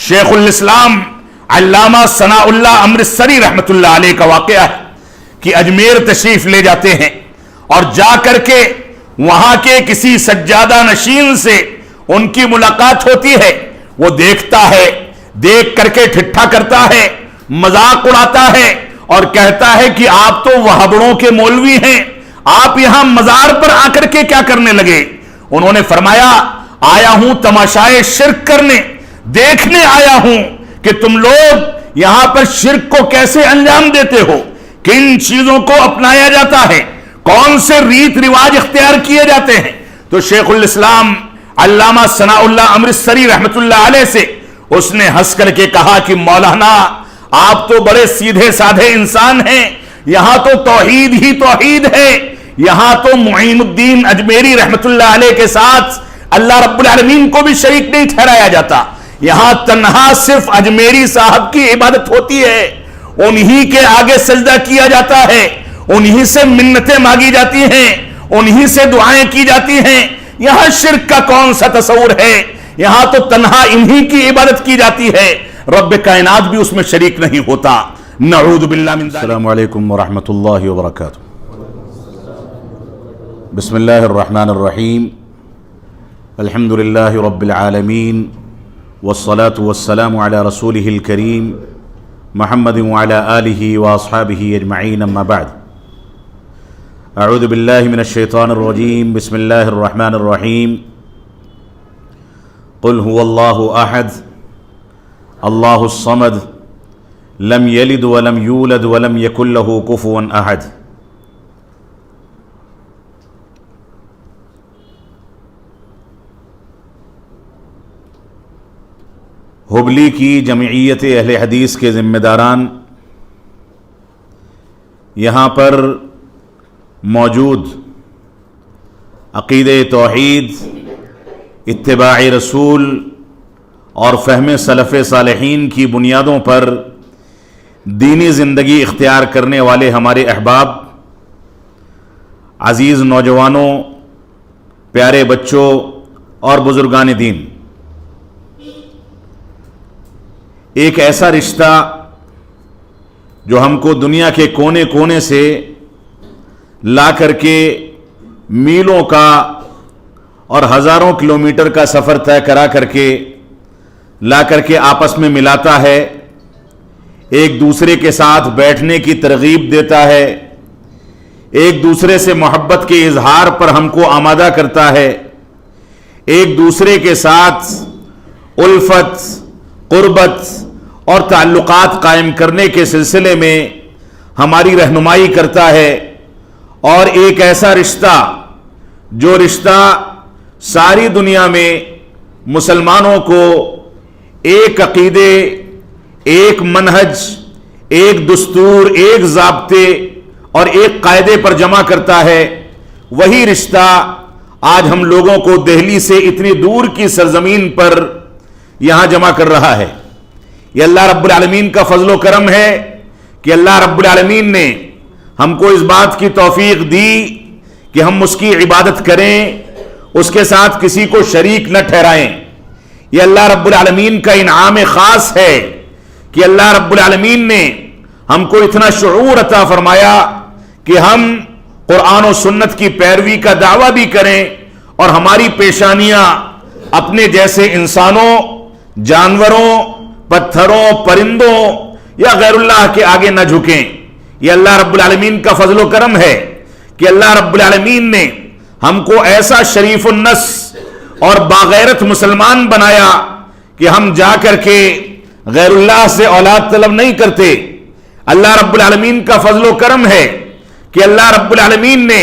شیخ الاسلام علامہ ثناء اللہ امرتسری رحمت اللہ علیہ کا واقعہ ہے کہ اجمیر تشریف لے جاتے ہیں اور جا کر کے وہاں کے کسی سجادہ نشین سے ان کی ملاقات ہوتی ہے. وہ دیکھتا ہے، دیکھ کر کے ٹھٹھا کرتا ہے، مذاق اڑاتا ہے اور کہتا ہے کہ آپ تو وہابڑوں کے مولوی ہیں، آپ یہاں مزار پر آ کر کے کیا کرنے لگے؟ انہوں نے فرمایا آیا ہوں تماشائے شرک کرنے، دیکھنے آیا ہوں کہ تم لوگ یہاں پر شرک کو کیسے انجام دیتے ہو، کن چیزوں کو اپنایا جاتا ہے، کون سے ریت رواج اختیار کیے جاتے ہیں. تو شیخ الاسلام علامہ ثناء اللہ امرتسری رحمت اللہ علیہ سے اس نے ہنس کر کے کہا کہ مولانا آپ تو بڑے سیدھے سادھے انسان ہیں، یہاں تو توحید ہی توحید ہے، یہاں تو معین الدین اجمیری رحمت اللہ علیہ کے ساتھ اللہ رب العالمین کو بھی شریک نہیں ٹھہرایا جاتا، یہاں تنہا صرف اجمیری صاحب کی عبادت ہوتی ہے، انہی کے آگے سجدہ کیا جاتا ہے، انہی سے منتیں مانگی جاتی ہیں، انہی سے دعائیں کی جاتی ہیں. یہاں شرک کا کون سا تصور ہے؟ یہاں تو تنہا انہی کی عبادت کی جاتی ہے، رب کائنات بھی اس میں شریک نہیں ہوتا. نعوذ باللہ من ذلک. السلام علیکم ورحمۃ اللہ وبرکاتہ. بسم اللہ الرحمن الرحیم. الحمد للہ رب العالمین والصلاة والسلام علی رسولہ الکریم محمد وعلی آلہ واصحابہ اجمعین. اما بعد، اعوذ باللہ من الشیطان الرجیم. بسم اللہ الرحمن الرحیم. قل هو اللہ احد اللہ الصمد لم یلد ولم یولد ولم یکن لہ کفوا احد. ہبلی کی جمعیت اہل حدیث کے ذمہ داران یہاں پر موجود عقیدہ توحید، اتباع رسول اور فہم سلف صالحین کی بنیادوں پر دینی زندگی اختیار کرنے والے ہمارے احباب، عزیز نوجوانوں، پیارے بچوں اور بزرگان دین، ایک ایسا رشتہ جو ہم کو دنیا کے کونے کونے سے لا کر کے میلوں کا اور ہزاروں کلومیٹر کا سفر طے کرا کر کے لا کر کے آپس میں ملاتا ہے، ایک دوسرے کے ساتھ بیٹھنے کی ترغیب دیتا ہے، ایک دوسرے سے محبت کے اظہار پر ہم کو آمادہ کرتا ہے، ایک دوسرے کے ساتھ الفت، قربت اور تعلقات قائم کرنے کے سلسلے میں ہماری رہنمائی کرتا ہے. اور ایک ایسا رشتہ جو رشتہ ساری دنیا میں مسلمانوں کو ایک عقیدے، ایک منہج، ایک دستور، ایک ضابطے اور ایک قاعدے پر جمع کرتا ہے، وہی رشتہ آج ہم لوگوں کو دہلی سے اتنی دور کی سرزمین پر یہاں جمع کر رہا ہے. یہ اللہ رب العالمین کا فضل و کرم ہے کہ اللہ رب العالمین نے ہم کو اس بات کی توفیق دی کہ ہم اس کی عبادت کریں، اس کے ساتھ کسی کو شریک نہ ٹھہرائیں. یہ اللہ رب العالمین کا انعام خاص ہے کہ اللہ رب العالمین نے ہم کو اتنا شعور عطا فرمایا کہ ہم قرآن و سنت کی پیروی کا دعویٰ بھی کریں اور ہماری پیشانیاں اپنے جیسے انسانوں، جانوروں، پتھروں، پرندوں یا غیر اللہ کے آگے نہ جھکیں. یہ اللہ رب العالمین کا فضل و کرم ہے کہ اللہ رب العالمین نے ہم کو ایسا شریف النس اور باغیرت مسلمان بنایا کہ ہم جا کر کے غیر اللہ سے اولاد طلب نہیں کرتے. اللہ رب العالمین کا فضل و کرم ہے کہ اللہ رب العالمین نے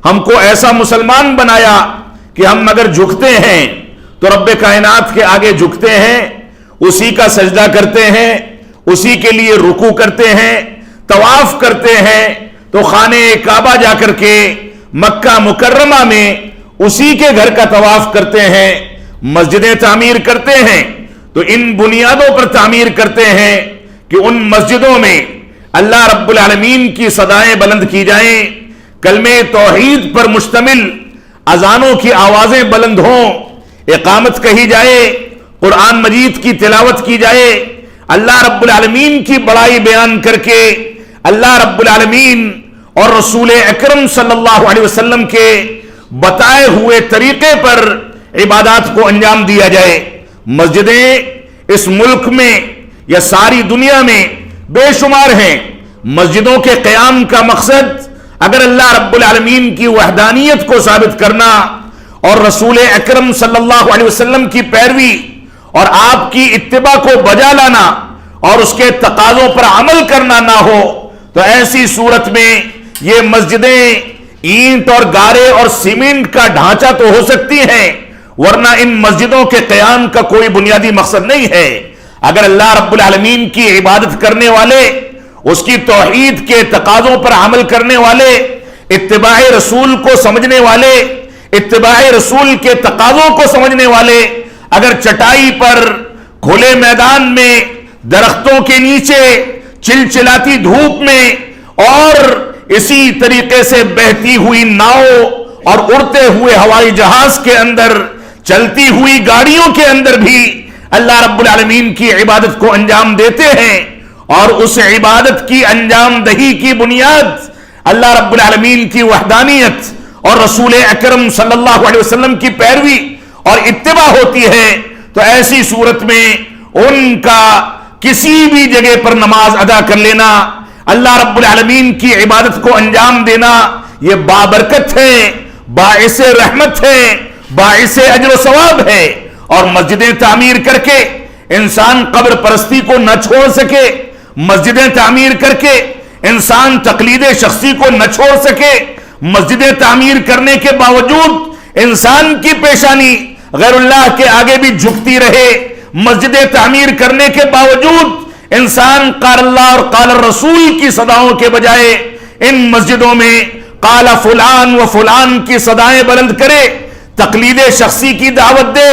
ہم کو ایسا مسلمان بنایا کہ ہم اگر جھکتے ہیں تو رب کائنات کے آگے جھکتے ہیں، اسی کا سجدہ کرتے ہیں، اسی کے لیے رکوع کرتے ہیں، طواف کرتے ہیں تو خانہ کعبہ جا کر کے مکہ مکرمہ میں اسی کے گھر کا طواف کرتے ہیں، مسجدیں تعمیر کرتے ہیں تو ان بنیادوں پر تعمیر کرتے ہیں کہ ان مسجدوں میں اللہ رب العالمین کی صدائیں بلند کی جائیں، کلمہ توحید پر مشتمل اذانوں کی آوازیں بلند ہوں، اقامت کہی جائے، قرآن مجید کی تلاوت کی جائے، اللہ رب العالمین کی بڑائی بیان کر کے اللہ رب العالمین اور رسول اکرم صلی اللہ علیہ وسلم کے بتائے ہوئے طریقے پر عبادات کو انجام دیا جائے۔ مسجدیں اس ملک میں یا ساری دنیا میں بے شمار ہیں۔ مسجدوں کے قیام کا مقصد اگر اللہ رب العالمین کی وحدانیت کو ثابت کرنا اور رسول اکرم صلی اللہ علیہ وسلم کی پیروی اور آپ کی اتباع کو بجا لانا اور اس کے تقاضوں پر عمل کرنا نہ ہو تو ایسی صورت میں یہ مسجدیں اینٹ اور گارے اور سیمنٹ کا ڈھانچہ تو ہو سکتی ہیں، ورنہ ان مسجدوں کے قیام کا کوئی بنیادی مقصد نہیں ہے۔ اگر اللہ رب العالمین کی عبادت کرنے والے، اس کی توحید کے تقاضوں پر عمل کرنے والے، اتباع رسول کو سمجھنے والے، اتباع رسول کے تقاضوں کو سمجھنے والے اگر چٹائی پر کھلے میدان میں درختوں کے نیچے چلچلاتی دھوپ میں اور اسی طریقے سے بہتی ہوئی ناؤ اور اڑتے ہوئے ہوائی جہاز کے اندر، چلتی ہوئی گاڑیوں کے اندر بھی اللہ رب العالمین کی عبادت کو انجام دیتے ہیں اور اس عبادت کی انجام دہی کی بنیاد اللہ رب العالمین کی وحدانیت اور رسول اکرم صلی اللہ علیہ وسلم کی پیروی اور اتباع ہوتی ہے، تو ایسی صورت میں ان کا کسی بھی جگہ پر نماز ادا کر لینا، اللہ رب العالمین کی عبادت کو انجام دینا، یہ بابرکت ہے، باعث رحمت ہے، باعث اجر و ثواب ہے۔ اور مسجدیں تعمیر کر کے انسان قبر پرستی کو نہ چھوڑ سکے، مسجدیں تعمیر کر کے انسان تقلید شخصی کو نہ چھوڑ سکے، مسجدیں تعمیر کرنے کے باوجود انسان کی پیشانی غیر اللہ کے آگے بھی جھکتی رہے، مسجدیں تعمیر کرنے کے باوجود انسان قال اللہ اور قال الرسول کی صداؤں کے بجائے ان مسجدوں میں قال فلان و فلان کی صدائیں بلند کرے، تقلید شخصی کی دعوت دے،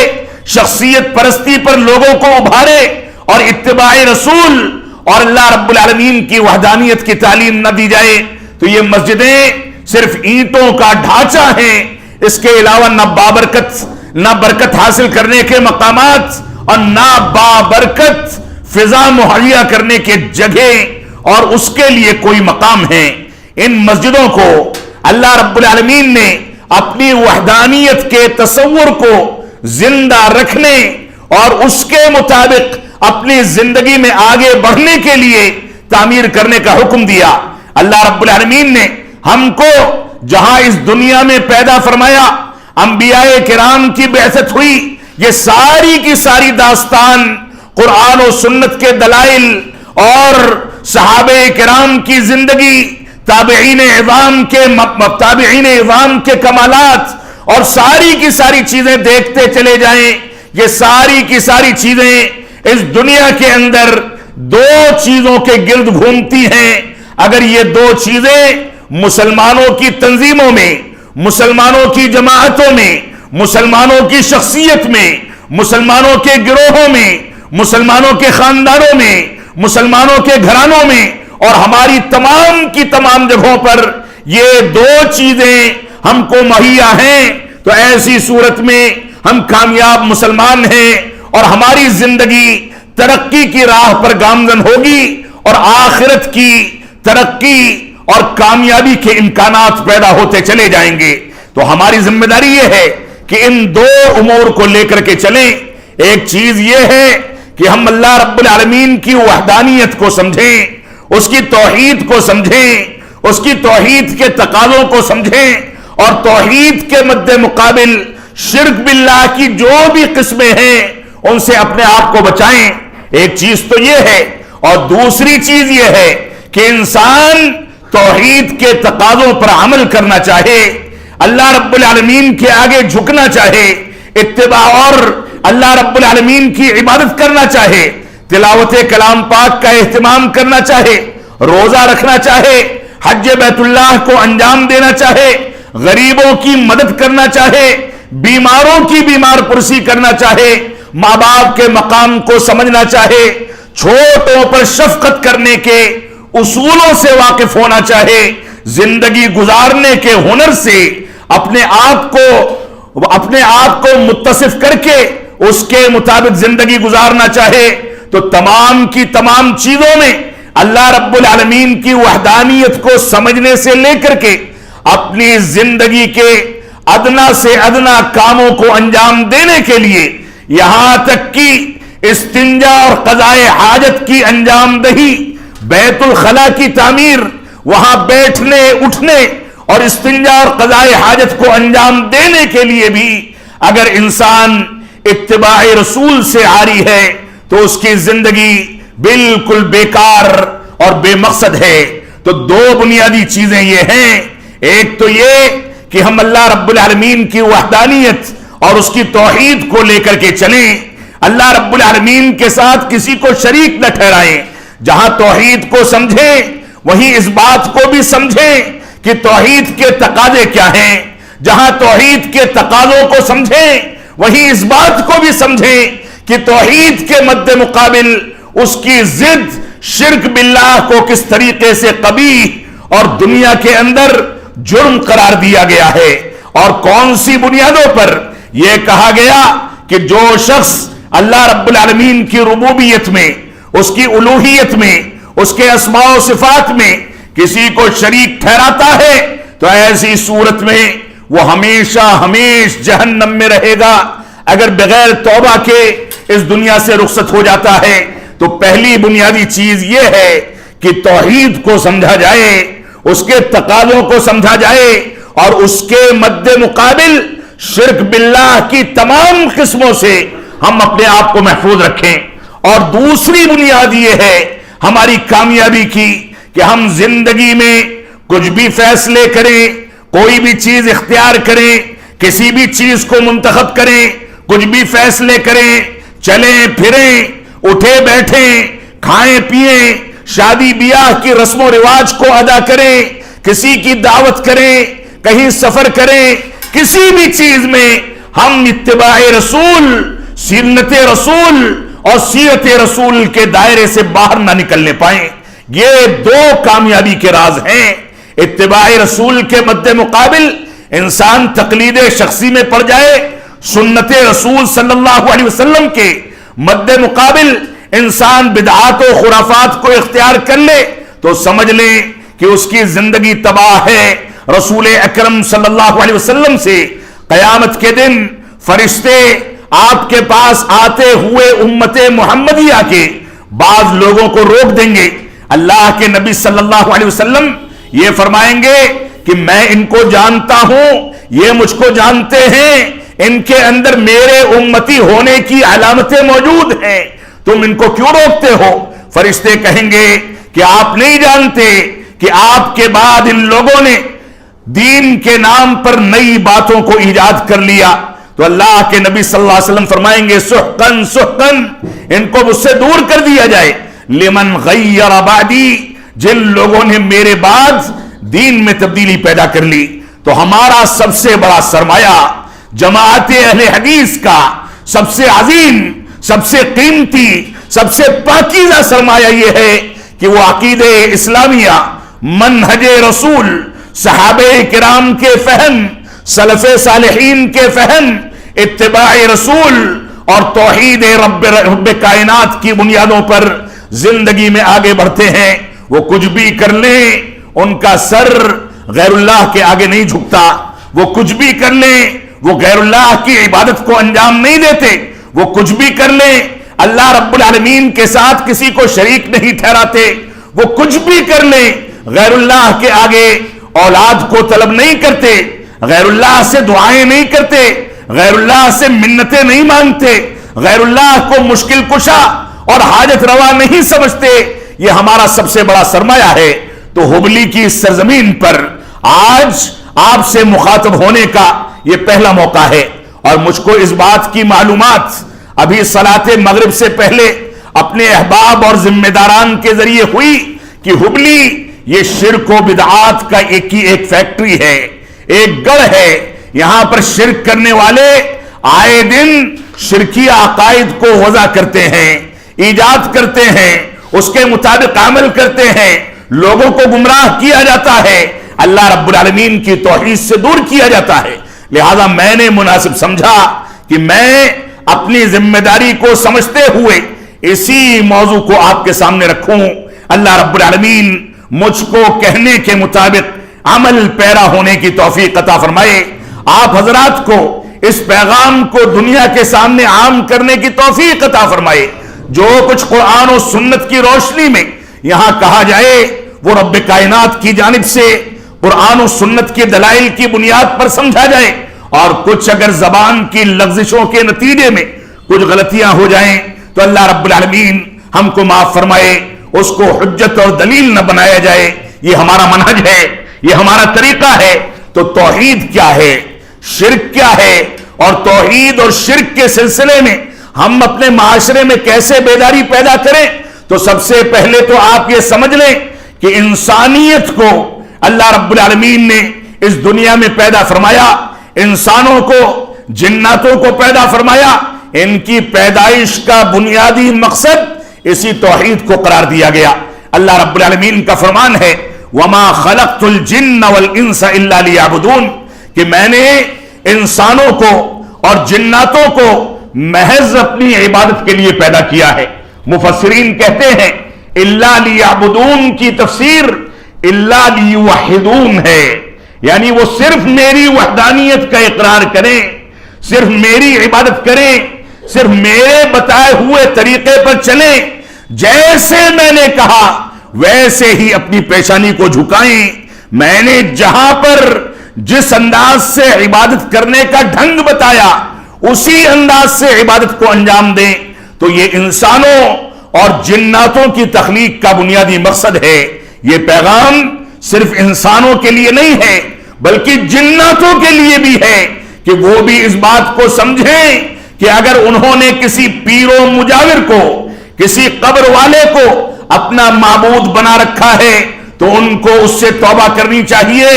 شخصیت پرستی پر لوگوں کو ابھارے اور اتباع رسول اور اللہ رب العالمین کی وحدانیت کی تعلیم نہ دی جائے، تو یہ مسجدیں صرف اینٹوں کا ڈھانچہ ہیں، اس کے علاوہ نہ بابرکت، نہ برکت حاصل کرنے کے مقامات اور نہ بابرکت فضا مہیا کرنے کے جگہ اور اس کے لیے کوئی مقام ہے۔ ان مسجدوں کو اللہ رب العالمین نے اپنی وحدانیت کے تصور کو زندہ رکھنے اور اس کے مطابق اپنی زندگی میں آگے بڑھنے کے لیے تعمیر کرنے کا حکم دیا۔ اللہ رب العالمین نے ہم کو جہاں اس دنیا میں پیدا فرمایا، انبیاء کرام کی بعثت ہوئی، یہ ساری کی ساری داستان قرآن و سنت کے دلائل اور صحابہ کرام کی زندگی، تابعین اعظام کے کمالات اور ساری کی ساری چیزیں دیکھتے چلے جائیں، یہ ساری کی ساری چیزیں اس دنیا کے اندر دو چیزوں کے گرد گھومتی ہیں۔ اگر یہ دو چیزیں مسلمانوں کی تنظیموں میں، مسلمانوں کی جماعتوں میں، مسلمانوں کی شخصیت میں، مسلمانوں کے گروہوں میں، مسلمانوں کے خاندانوں میں، مسلمانوں کے گھرانوں میں اور ہماری تمام کی تمام جگہوں پر یہ دو چیزیں ہم کو مہیا ہیں، تو ایسی صورت میں ہم کامیاب مسلمان ہیں اور ہماری زندگی ترقی کی راہ پر گامزن ہوگی اور آخرت کی ترقی اور کامیابی کے امکانات پیدا ہوتے چلے جائیں گے۔ تو ہماری ذمہ داری یہ ہے کہ ان دو امور کو لے کر کے چلیں۔ ایک چیز یہ ہے کہ ہم اللہ رب العالمین کی وحدانیت کو سمجھیں، اس کی توحید کو سمجھیں، اس کی توحید کے تقاضوں کو سمجھیں اور توحید کے مد مقابل شرک باللہ کی جو بھی قسمیں ہیں ان سے اپنے آپ کو بچائیں۔ ایک چیز تو یہ ہے، اور دوسری چیز یہ ہے کہ انسان توحید کے تقاضوں پر عمل کرنا چاہے، اللہ رب العالمین کے آگے جھکنا چاہے، اتباع اور اللہ رب العالمین کی عبادت کرنا چاہے، تلاوت کلام پاک کا اہتمام کرنا چاہے، روزہ رکھنا چاہے، حج بیت اللہ کو انجام دینا چاہے، غریبوں کی مدد کرنا چاہے، بیماروں کی بیمار پرسی کرنا چاہے، ماں باپ کے مقام کو سمجھنا چاہے، چھوٹوں پر شفقت کرنے کے اصولوں سے واقف ہونا چاہے، زندگی گزارنے کے ہنر سے اپنے آپ کو متصف کر کے اس کے مطابق زندگی گزارنا چاہے تو تمام کی تمام چیزوں میں اللہ رب العالمین کی وحدانیت کو سمجھنے سے لے کر کے اپنی زندگی کے ادنا سے ادنا کاموں کو انجام دینے کے لیے یہاں تک کہ استنجا اور قضائے حاجت کی انجام دہی، بیت الخلا کی تعمیر، وہاں بیٹھنے اٹھنے اور استنجا اور قضائے حاجت کو انجام دینے کے لیے بھی اگر انسان اتباع رسول سے عاری ہے تو اس کی زندگی بالکل بیکار اور بے مقصد ہے۔ تو دو بنیادی چیزیں یہ ہیں، ایک تو یہ کہ ہم اللہ رب العالمین کی وحدانیت اور اس کی توحید کو لے کر کے چلیں، اللہ رب العالمین کے ساتھ کسی کو شریک نہ ٹھہرائیں، جہاں توحید کو سمجھیں وہیں اس بات کو بھی سمجھیں کہ توحید کے تقاضے کیا ہیں، جہاں توحید کے تقاضوں کو سمجھیں وہیں اس بات کو بھی سمجھیں کہ توحید کے مد مقابل اس کی ضد شرک باللہ کو کس طریقے سے قبیح اور دنیا کے اندر جرم قرار دیا گیا ہے، اور کون سی بنیادوں پر یہ کہا گیا کہ جو شخص اللہ رب العالمین کی ربوبیت میں، اس کی الوہیت میں، اس کے اسماء و صفات میں کسی کو شریک ٹھہراتا ہے تو ایسی صورت میں وہ ہمیشہ ہمیشہ جہنم میں رہے گا۔ اگر بغیر توبہ کے اس دنیا سے رخصت ہو جاتا ہے تو پہلی بنیادی چیز یہ ہے کہ توحید کو سمجھا جائے، اس کے تقاضوں کو سمجھا جائے اور اس کے مد مقابل شرک باللہ کی تمام قسموں سے ہم اپنے آپ کو محفوظ رکھیں۔ اور دوسری بنیاد یہ ہے ہماری کامیابی کی کہ ہم زندگی میں کچھ بھی فیصلے کریں، کوئی بھی چیز اختیار کریں، کسی بھی چیز کو منتخب کریں، کچھ بھی فیصلے کریں، چلیں پھریں، اٹھے بیٹھیں، کھائیں پیئیں، شادی بیاہ کی رسم و رواج کو ادا کریں، کسی کی دعوت کریں، کہیں سفر کریں، کسی بھی چیز میں ہم اتباع رسول، سنت رسول اور سیرت رسول کے دائرے سے باہر نہ نکلنے پائیں۔ یہ دو کامیابی کے راز ہیں۔ اتباع رسول کے مد مقابل انسان تقلید شخصی میں پڑ جائے، سنت رسول صلی اللہ علیہ وسلم کے مد مقابل انسان بدعات و خرافات کو اختیار کر لے تو سمجھ لیں کہ اس کی زندگی تباہ ہے۔ رسول اکرم صلی اللہ علیہ وسلم سے قیامت کے دن فرشتے آپ کے پاس آتے ہوئے امت محمدیہ کے بعض لوگوں کو روک دیں گے۔ اللہ کے نبی صلی اللہ علیہ وسلم یہ فرمائیں گے کہ میں ان کو جانتا ہوں، یہ مجھ کو جانتے ہیں، ان کے اندر میرے امتی ہونے کی علامتیں موجود ہیں، تم ان کو کیوں روکتے ہو؟ فرشتے کہیں گے کہ آپ نہیں جانتے کہ آپ کے بعد ان لوگوں نے دین کے نام پر نئی باتوں کو ایجاد کر لیا۔ تو اللہ کے نبی صلی اللہ علیہ وسلم فرمائیں گے سحقن سحقن، ان کو مجھ سے دور کر دیا جائے۔ لمن غیر بعدی، جن لوگوں نے میرے بعد دین میں تبدیلی پیدا کر لی۔ تو ہمارا سب سے بڑا سرمایہ جماعت اہل حدیث کا سب سے عظیم، سب سے قیمتی، سب سے پاکیزہ سرمایہ یہ ہے کہ وہ عقیدہ اسلامیہ، منہج رسول، صحابہ کرام کے فہم، سلف صالحین کے فہم، اتباع رسول اور توحید رب کائنات کی بنیادوں پر زندگی میں آگے بڑھتے ہیں۔ وہ کچھ بھی کر لیں، ان کا سر غیر اللہ کے آگے نہیں جھکتا۔ وہ کچھ بھی کر لیں، وہ غیر اللہ کی عبادت کو انجام نہیں دیتے۔ وہ کچھ بھی کر لیں، اللہ رب العالمین کے ساتھ کسی کو شریک نہیں ٹھہراتے۔ وہ کچھ بھی کر لیں، غیر اللہ کے آگے اولاد کو طلب نہیں کرتے، غیر اللہ سے دعائیں نہیں کرتے، غیر اللہ سے منتیں نہیں مانگتے، غیر اللہ کو مشکل کشا اور حاجت روا نہیں سمجھتے۔ یہ ہمارا سب سے بڑا سرمایہ ہے۔ تو ہبلی کی اس سرزمین پر آج آپ سے مخاطب ہونے کا یہ پہلا موقع ہے، اور مجھ کو اس بات کی معلومات ابھی صلاۃ مغرب سے پہلے اپنے احباب اور ذمہ داران کے ذریعے ہوئی کہ ہبلی یہ شرک و بدعات کا ایک فیکٹری ہے، ایک گڑھ ہے۔ یہاں پر شرک کرنے والے آئے دن شرکی عقائد کو وضع کرتے ہیں، ایجاد کرتے ہیں، اس کے مطابق عمل کرتے ہیں، لوگوں کو گمراہ کیا جاتا ہے، اللہ رب العالمین کی توحید سے دور کیا جاتا ہے۔ لہذا میں نے مناسب سمجھا کہ میں اپنی ذمہ داری کو سمجھتے ہوئے اسی موضوع کو آپ کے سامنے رکھوں۔ اللہ رب العالمین مجھ کو کہنے کے مطابق عمل پیرا ہونے کی توفیق عطا فرمائے، آپ حضرات کو اس پیغام کو دنیا کے سامنے عام کرنے کی توفیق عطا فرمائے۔ جو کچھ قرآن و سنت کی روشنی میں یہاں کہا جائے وہ رب کائنات کی جانب سے قرآن و سنت کے دلائل کی بنیاد پر سمجھا جائے، اور کچھ اگر زبان کی لغزشوں کے نتیجے میں کچھ غلطیاں ہو جائیں تو اللہ رب العالمین ہم کو معاف فرمائے، اس کو حجت اور دلیل نہ بنایا جائے۔ یہ ہمارا منہج ہے، یہ ہمارا طریقہ ہے۔ تو توحید کیا ہے، شرک کیا ہے، اور توحید اور شرک کے سلسلے میں ہم اپنے معاشرے میں کیسے بیداری پیدا کریں؟ تو سب سے پہلے تو آپ یہ سمجھ لیں کہ انسانیت کو اللہ رب العالمین نے اس دنیا میں پیدا فرمایا، انسانوں کو جناتوں کو پیدا فرمایا، ان کی پیدائش کا بنیادی مقصد اسی توحید کو قرار دیا گیا۔ اللہ رب العالمین کا فرمان ہے وَمَا خَلَقْتُ الْجِنَّ وَالْإِنسَ إِلَّا لِيَعْبُدُونَ، کہ میں نے انسانوں کو اور جناتوں کو محض اپنی عبادت کے لیے پیدا کیا ہے۔ مفسرین کہتے ہیں إِلَّا لِيَعْبُدُونَ کی تفسیر إِلَّا لِيُوَحِّدُونَ ہے، یعنی وہ صرف میری وحدانیت کا اقرار کریں، صرف میری عبادت کریں، صرف میرے بتائے ہوئے طریقے پر چلیں، جیسے میں نے کہا ویسے ہی اپنی پیشانی کو جھکائیں، میں نے جہاں پر جس انداز سے عبادت کرنے کا ڈھنگ بتایا اسی انداز سے عبادت کو انجام دیں۔ تو یہ انسانوں اور جناتوں کی تخلیق کا بنیادی مقصد ہے۔ یہ پیغام صرف انسانوں کے لیے نہیں ہے بلکہ جناتوں کے لیے بھی ہے کہ وہ بھی اس بات کو سمجھیں کہ اگر انہوں نے کسی پیر و مجاور کو، کسی قبر والے کو اپنا معبود بنا رکھا ہے تو ان کو اس سے توبہ کرنی چاہیے،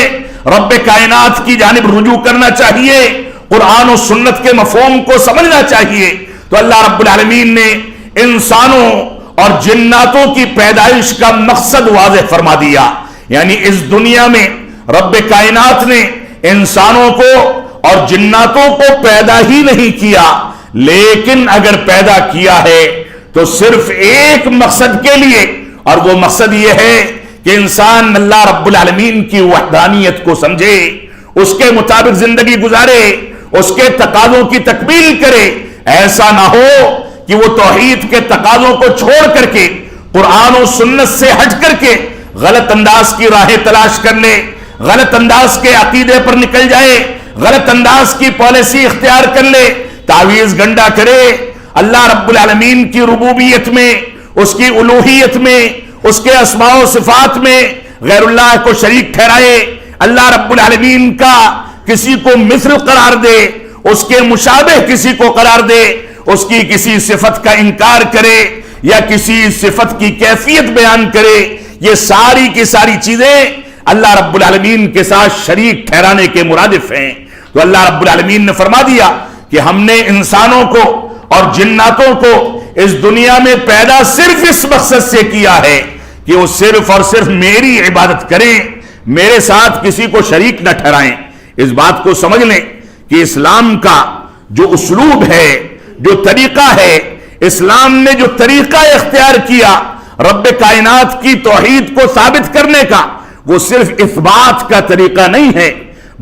رب کائنات کی جانب رجوع کرنا چاہیے، قرآن و سنت کے مفہوم کو سمجھنا چاہیے۔ تو اللہ رب العالمین نے انسانوں اور جناتوں کی پیدائش کا مقصد واضح فرما دیا، یعنی اس دنیا میں رب کائنات نے انسانوں کو اور جناتوں کو پیدا ہی نہیں کیا، لیکن اگر پیدا کیا ہے تو صرف ایک مقصد کے لیے، اور وہ مقصد یہ ہے کہ انسان اللہ رب العالمین کی وحدانیت کو سمجھے، اس کے مطابق زندگی گزارے، اس کے تقاضوں کی تکمیل کرے۔ ایسا نہ ہو کہ وہ توحید کے تقاضوں کو چھوڑ کر کے، قرآن و سنت سے ہٹ کر کے غلط انداز کی راہیں تلاش کر لے، غلط انداز کے عقیدے پر نکل جائے، غلط انداز کی پالیسی اختیار کر لے، تعویذ گنڈا کرے، اللہ رب العالمین کی ربوبیت میں، اس کی الوہیت میں، اس کے اسماء و صفات میں غیر اللہ کو شریک ٹھہرائے، اللہ رب العالمین کا کسی کو مثل قرار دے، اس کے مشابہ کسی کو قرار دے، اس کی کسی صفت کا انکار کرے یا کسی صفت کی کیفیت بیان کرے، یہ ساری کی ساری چیزیں اللہ رب العالمین کے ساتھ شریک ٹھہرانے کے مرادف ہیں۔ تو اللہ رب العالمین نے فرما دیا کہ ہم نے انسانوں کو اور جناتوں کو اس دنیا میں پیدا صرف اس مقصد سے کیا ہے کہ وہ صرف اور صرف میری عبادت کریں، میرے ساتھ کسی کو شریک نہ ٹھہرائیں۔ اس بات کو سمجھ لیں کہ اسلام کا جو اسلوب ہے، جو طریقہ ہے، اسلام نے جو طریقہ اختیار کیا رب کائنات کی توحید کو ثابت کرنے کا، وہ صرف اثبات کا طریقہ نہیں ہے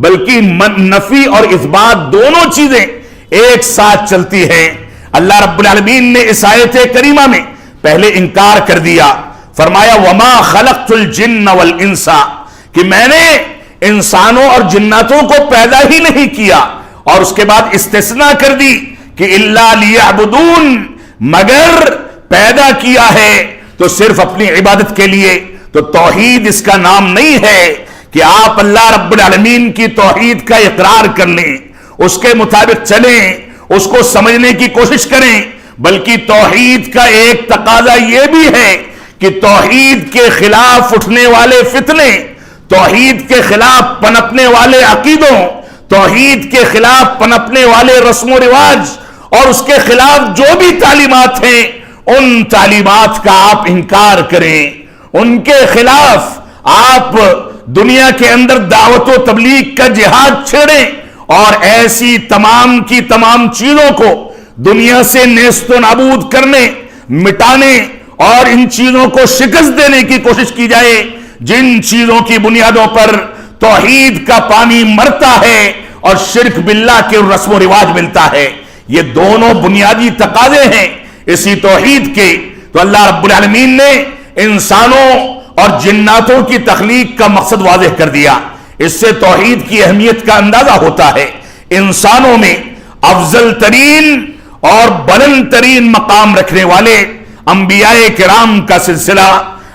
بلکہ نفی اور اثبات دونوں چیزیں ایک ساتھ چلتی ہیں۔ اللہ رب العالمین نے اس آیت کریمہ میں پہلے انکار کر دیا، فرمایا وَمَا خَلَقْتُ الْجِنَّ وَالْإِنسَ، کہ میں نے انسانوں اور جناتوں کو پیدا ہی نہیں کیا، اور اس کے بعد استثناء کر دی کہ إِلَّا لِيَعْبُدُونَ، مگر پیدا کیا ہے تو صرف اپنی عبادت کے لیے۔ تو توحید اس کا نام نہیں ہے کہ آپ اللہ رب العالمین کی توحید کا اقرار کر لیں، اس کے مطابق چلیں، اس کو سمجھنے کی کوشش کریں، بلکہ توحید کا ایک تقاضا یہ بھی ہے کہ توحید کے خلاف اٹھنے والے فتنے، توحید کے خلاف پنپنے والے عقیدوں، توحید کے خلاف پنپنے والے رسم و رواج اور اس کے خلاف جو بھی تعلیمات ہیں ان تعلیمات کا آپ انکار کریں، ان کے خلاف آپ دنیا کے اندر دعوت و تبلیغ کا جہاد چھیڑیں، اور ایسی تمام کی تمام چیزوں کو دنیا سے نیست و نابود کرنے، مٹانے اور ان چیزوں کو شکست دینے کی کوشش کی جائے جن چیزوں کی بنیادوں پر توحید کا پانی مرتا ہے اور شرک باللہ کے رسم و رواج ملتا ہے۔ یہ دونوں بنیادی تقاضے ہیں اسی توحید کے۔ تو اللہ رب العالمین نے انسانوں اور جناتوں کی تخلیق کا مقصد واضح کر دیا۔ اس سے توحید کی اہمیت کا اندازہ ہوتا ہے۔ انسانوں میں افضل ترین اور بلند ترین مقام رکھنے والے انبیاء کرام کا سلسلہ،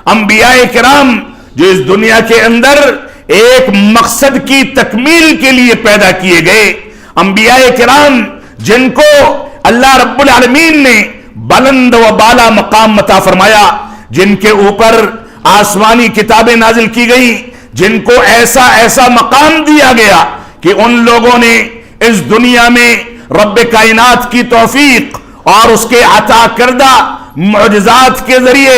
انبیاء کرام جو اس دنیا کے اندر ایک مقصد کی تکمیل کے لیے پیدا کیے گئے، انبیاء کرام جن کو اللہ رب العالمین نے بلند و بالا مقام عطا فرمایا، جن کے اوپر آسمانی کتابیں نازل کی گئی، جن کو ایسا ایسا مقام دیا گیا کہ ان لوگوں نے اس دنیا میں رب کائنات کی توفیق اور اس کے عطا کردہ معجزات کے ذریعے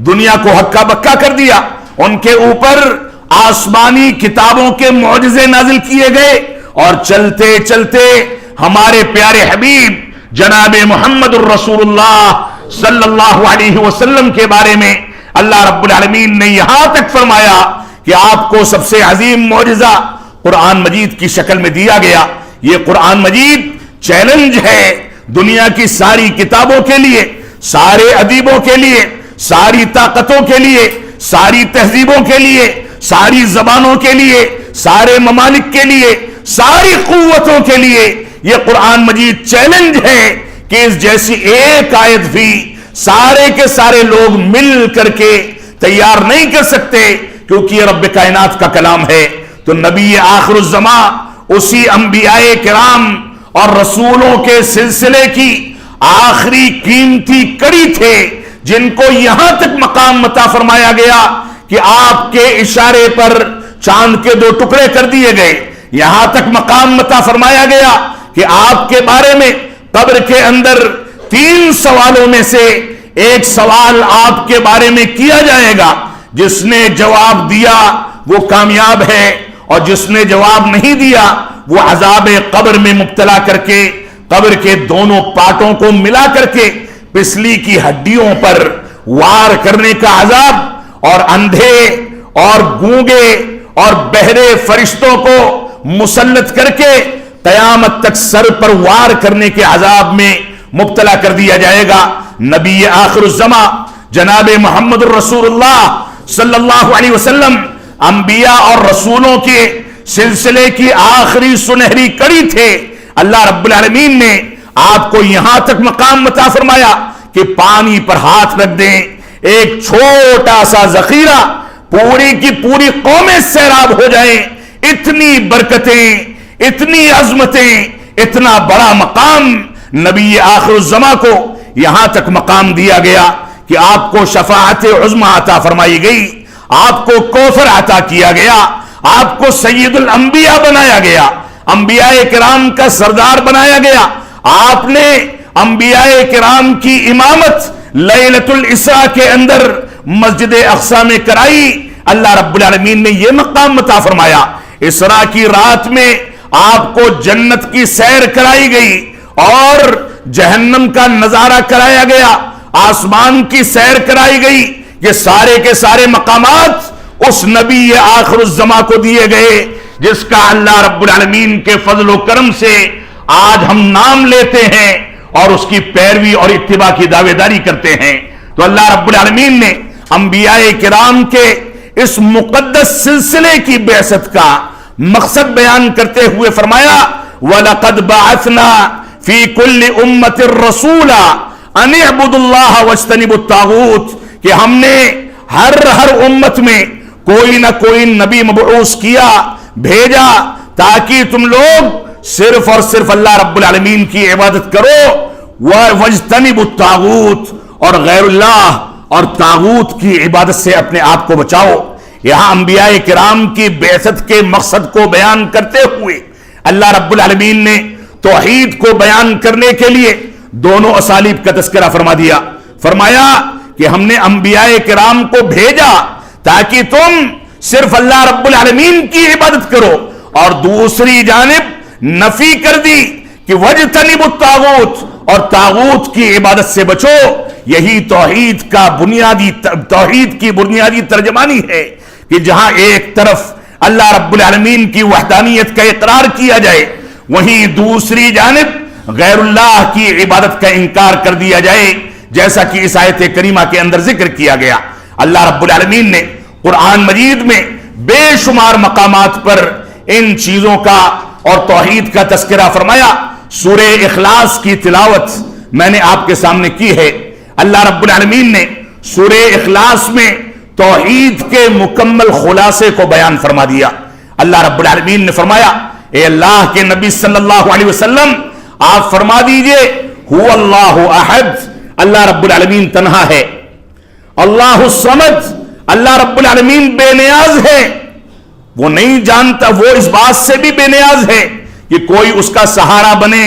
دنیا کو ہکا بکا کر دیا۔ ان کے اوپر آسمانی کتابوں کے معجزے نازل کیے گئے اور چلتے چلتے ہمارے پیارے حبیب جناب محمد الرسول اللہ صلی اللہ علیہ وسلم کے بارے میں اللہ رب العالمین نے یہاں تک فرمایا کہ آپ کو سب سے عظیم معجزہ قرآن مجید کی شکل میں دیا گیا۔ یہ قرآن مجید چیلنج ہے دنیا کی ساری کتابوں کے لیے، سارے ادیبوں کے لیے، ساری طاقتوں کے لیے، ساری تہذیبوں کے لیے، ساری زبانوں کے لیے، سارے ممالک کے لیے، ساری قوتوں کے لیے یہ قرآن مجید چیلنج ہے کہ اس جیسی ایک آیت بھی سارے کے سارے لوگ مل کر کے تیار نہیں کر سکتے، کیونکہ یہ رب کائنات کا کلام ہے۔ تو نبی آخر الزمان اسی انبیاء کرام اور رسولوں کے سلسلے کی آخری قیمتی کڑی تھے جن کو یہاں تک مقام عطا فرمایا گیا کہ آپ کے اشارے پر چاند کے 2 ٹکڑے کر دیے گئے۔ یہاں تک مقام عطا فرمایا گیا کہ آپ کے بارے میں قبر کے اندر 3 سوالوں میں سے ایک سوال آپ کے بارے میں کیا جائے گا، جس نے جواب دیا وہ کامیاب ہے اور جس نے جواب نہیں دیا وہ عذاب قبر میں مبتلا کر کے قبر کے دونوں پارٹوں کو ملا کر کے پسلی کی ہڈیوں پر وار کرنے کا عذاب اور اندھے اور گونگے اور بہرے فرشتوں کو مسلط کر کے قیامت تک سر پر وار کرنے کے عذاب میں مبتلا کر دیا جائے گا۔ نبی آخر الزمان جناب محمد الرسول اللہ صلی اللہ علیہ وسلم انبیاء اور رسولوں کے سلسلے کی آخری سنہری کڑی تھے۔ اللہ رب العالمین نے آپ کو یہاں تک مقام عطا فرمایا کہ پانی پر ہاتھ رکھ دیں، ایک چھوٹا سا ذخیرہ پوری کی پوری قومیں سیراب ہو جائیں۔ اتنی برکتیں، اتنی عظمتیں، اتنا بڑا مقام نبی آخر الزمان کو یہاں تک مقام دیا گیا کہ آپ کو شفاعت عظمی عطا فرمائی گئی، آپ کو کوثر عطا کیا گیا، آپ کو سید الانبیاء بنایا گیا، انبیاء کرام کا سردار بنایا گیا۔ آپ نے انبیاء کرام کی امامت لیلۃ الاسراء کے اندر مسجد اقصی میں کرائی۔ اللہ رب العالمین نے یہ مقام عطا فرمایا۔ اسراء کی رات میں آپ کو جنت کی سیر کرائی گئی اور جہنم کا نظارہ کرایا گیا، آسمان کی سیر کرائی گئی۔ یہ سارے کے سارے مقامات اس نبی آخر الزمان کو دیے گئے جس کا اللہ رب العالمین کے فضل و کرم سے آج ہم نام لیتے ہیں اور اس کی پیروی اور اتباع کی دعوے داری کرتے ہیں۔ تو اللہ رب العالمین نے انبیاء کرام کے اس مقدس سلسلے کی بعثت کا مقصد بیان کرتے ہوئے فرمایا وَلَقَدْ بَعَثْنَا فِي كُلِّ أُمَّةٍ رَسُولًا أَنِ اعْبُدُوا اللَّهَ وَاجْتَنِبُوا الطَّاغُوتَ کہ ہم نے ہر امت میں کوئی نہ کوئی نبی مبعوث کیا، بھیجا تاکہ تم لوگ صرف اور صرف اللہ رب العالمین کی عبادت کرو، وَاجْتَنِبُوا الطَّاغُوتَ اور غیر اللہ اور طاغوت کی عبادت سے اپنے آپ کو بچاؤ۔ یہاں انبیاء کرام کی بعثت کے مقصد کو بیان کرتے ہوئے اللہ رب العالمین نے توحید کو بیان کرنے کے لیے دونوں اسالیب کا تذکرہ فرما دیا۔ فرمایا کہ ہم نے انبیاء کرام کو بھیجا تاکہ تم صرف اللہ رب العالمین کی عبادت کرو، اور دوسری جانب نفی کر دی کہ وَاجْتَنِبُوا الطَّاغُوتَ اور طاغوت کی عبادت سے بچو. یہی توحید کی بنیادی ترجمانی ہے کہ جہاں ایک طرف اللہ رب العالمین کی وحدانیت کا اقرار کیا جائے، وہیں دوسری جانب غیر اللہ کی عبادت کا انکار کر دیا جائے، جیسا کہ اس آیت کریمہ کے اندر ذکر کیا گیا. اللہ رب العالمین نے قرآن مجید میں بے شمار مقامات پر ان چیزوں کا اور توحید کا تذکرہ فرمایا. سورہ اخلاص کی تلاوت میں نے آپ کے سامنے کی ہے. اللہ رب العالمین نے سورہ اخلاص میں توحید کے مکمل خلاصے کو بیان فرما دیا. اللہ رب العالمین نے فرمایا، اے اللہ کے نبی صلی اللہ علیہ وسلم آپ فرما دیجئے هو اللہ احد، اللہ رب العالمین تنہا ہے. اللہ الصمد، اللہ رب العالمین بے نیاز ہے. وہ نہیں جانتا، وہ اس بات سے بھی بے نیاز ہے کہ کوئی اس کا سہارا بنے،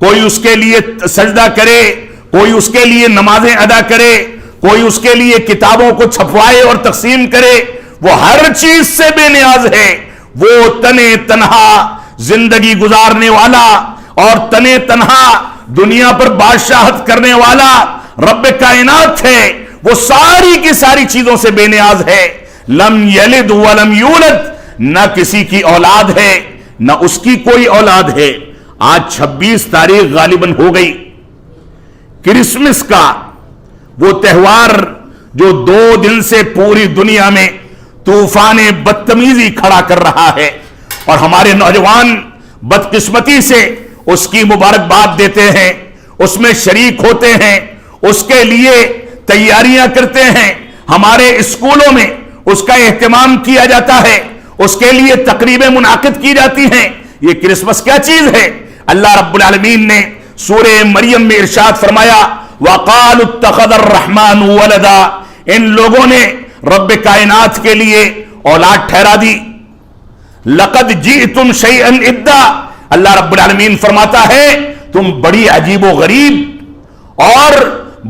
کوئی اس کے لیے سجدہ کرے، کوئی اس کے لیے نمازیں ادا کرے، کوئی اس کے لیے کتابوں کو چھپوائے اور تقسیم کرے. وہ ہر چیز سے بے نیاز ہے. وہ تنے تنہا زندگی گزارنے والا اور تنے تنہا دنیا پر بادشاہت کرنے والا رب کائنات ہے. وہ ساری کی ساری چیزوں سے بے نیاز ہے. لم یلد ولم یولد، نہ کسی کی اولاد ہے نہ اس کی کوئی اولاد ہے. آج 26 تاریخ غالباً ہو گئی کرسمس کا، وہ تہوار جو 2 دن سے پوری دنیا میں طوفان بدتمیزی کھڑا کر رہا ہے، اور ہمارے نوجوان بدقسمتی سے اس کی مبارکباد دیتے ہیں، اس میں شریک ہوتے ہیں، اس کے لیے تیاریاں کرتے ہیں. ہمارے اسکولوں میں اس کا اہتمام کیا جاتا ہے، اس کے لیے تقریبیں منعقد کی جاتی ہیں. یہ کرسمس کیا چیز ہے؟ اللہ رب العالمین نے سورہ مریم میں ارشاد فرمایا، وَقَالُوا اتَّخَذَ الرَّحْمَنُ وَلَدًا، ان لوگوں نے رب کائنات کے لیے اولاد ٹھہرا دی. لَقَدْ جِئْتُمْ شَيْئًا إِدًّا، اللہ رب العالمین فرماتا ہے تم بڑی عجیب و غریب اور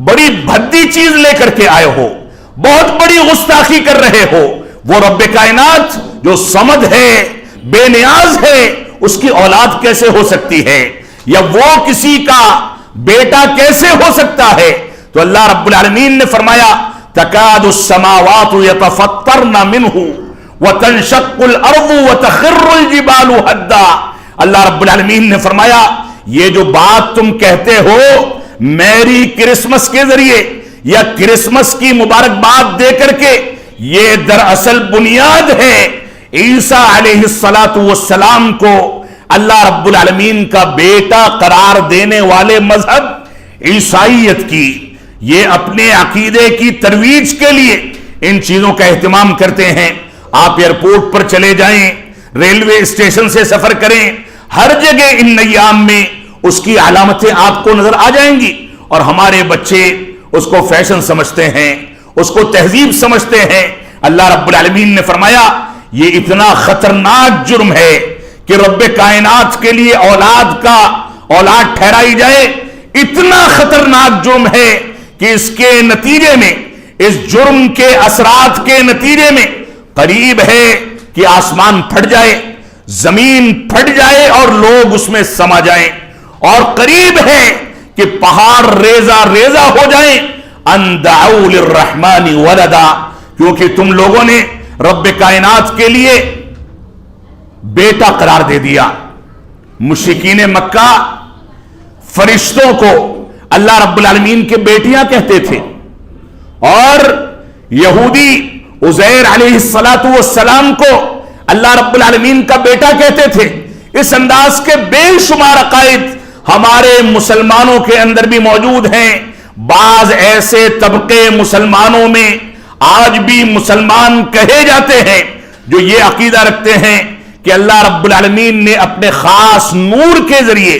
بڑی بھدی چیز لے کر کے آئے ہو، بہت بڑی گستاخی کر رہے ہو. وہ رب کائنات جو صمد ہے، بے نیاز ہے، اس کی اولاد کیسے ہو سکتی ہے؟ یا وہ کسی کا بیٹا کیسے ہو سکتا ہے؟ تو اللہ رب العالمین نے فرمایا، تکاد السماوات یتفطرن منہ وتنشق الارض وتخر الجبال ہدا. اللہ رب العالمین نے فرمایا یہ جو بات تم کہتے ہو میری کرسمس کے ذریعے یا کرسمس کی مبارکباد دے کر کے، یہ دراصل بنیاد ہے عیسیٰ علیہ السلام کو اللہ رب العالمین کا بیٹا قرار دینے والے مذہب عیسائیت کی. یہ اپنے عقیدے کی ترویج کے لیے ان چیزوں کا اہتمام کرتے ہیں. آپ ایئرپورٹ پر چلے جائیں، ریلوے اسٹیشن سے سفر کریں، ہر جگہ ان ایام میں اس کی علامتیں آپ کو نظر آ جائیں گی. اور ہمارے بچے اس کو فیشن سمجھتے ہیں، اس کو تہذیب سمجھتے ہیں. اللہ رب العالمین نے فرمایا یہ اتنا خطرناک جرم ہے کہ رب کائنات کے لیے اولاد ٹھہرائی جائے. اتنا خطرناک جرم ہے کہ اس کے نتیجے میں، اس جرم کے اثرات کے نتیجے میں قریب ہے کہ آسمان پھٹ جائے، زمین پھٹ جائے اور لوگ اس میں سما جائیں، اور قریب ہے کہ پہاڑ ریزہ ریزہ ہو جائیں. ان دعوا للرحمن ولدا، کیونکہ تم لوگوں نے رب کائنات کے لیے بیٹا قرار دے دیا. مشرکین مکہ فرشتوں کو اللہ رب العالمین کے بیٹیاں کہتے تھے، اور یہودی عزیر علیہ السلام کو اللہ رب العالمین کا بیٹا کہتے تھے. اس انداز کے بے شمار عقائد ہمارے مسلمانوں کے اندر بھی موجود ہیں. بعض ایسے طبقے مسلمانوں میں آج بھی مسلمان کہے جاتے ہیں جو یہ عقیدہ رکھتے ہیں کہ اللہ رب العالمین نے اپنے خاص نور کے ذریعے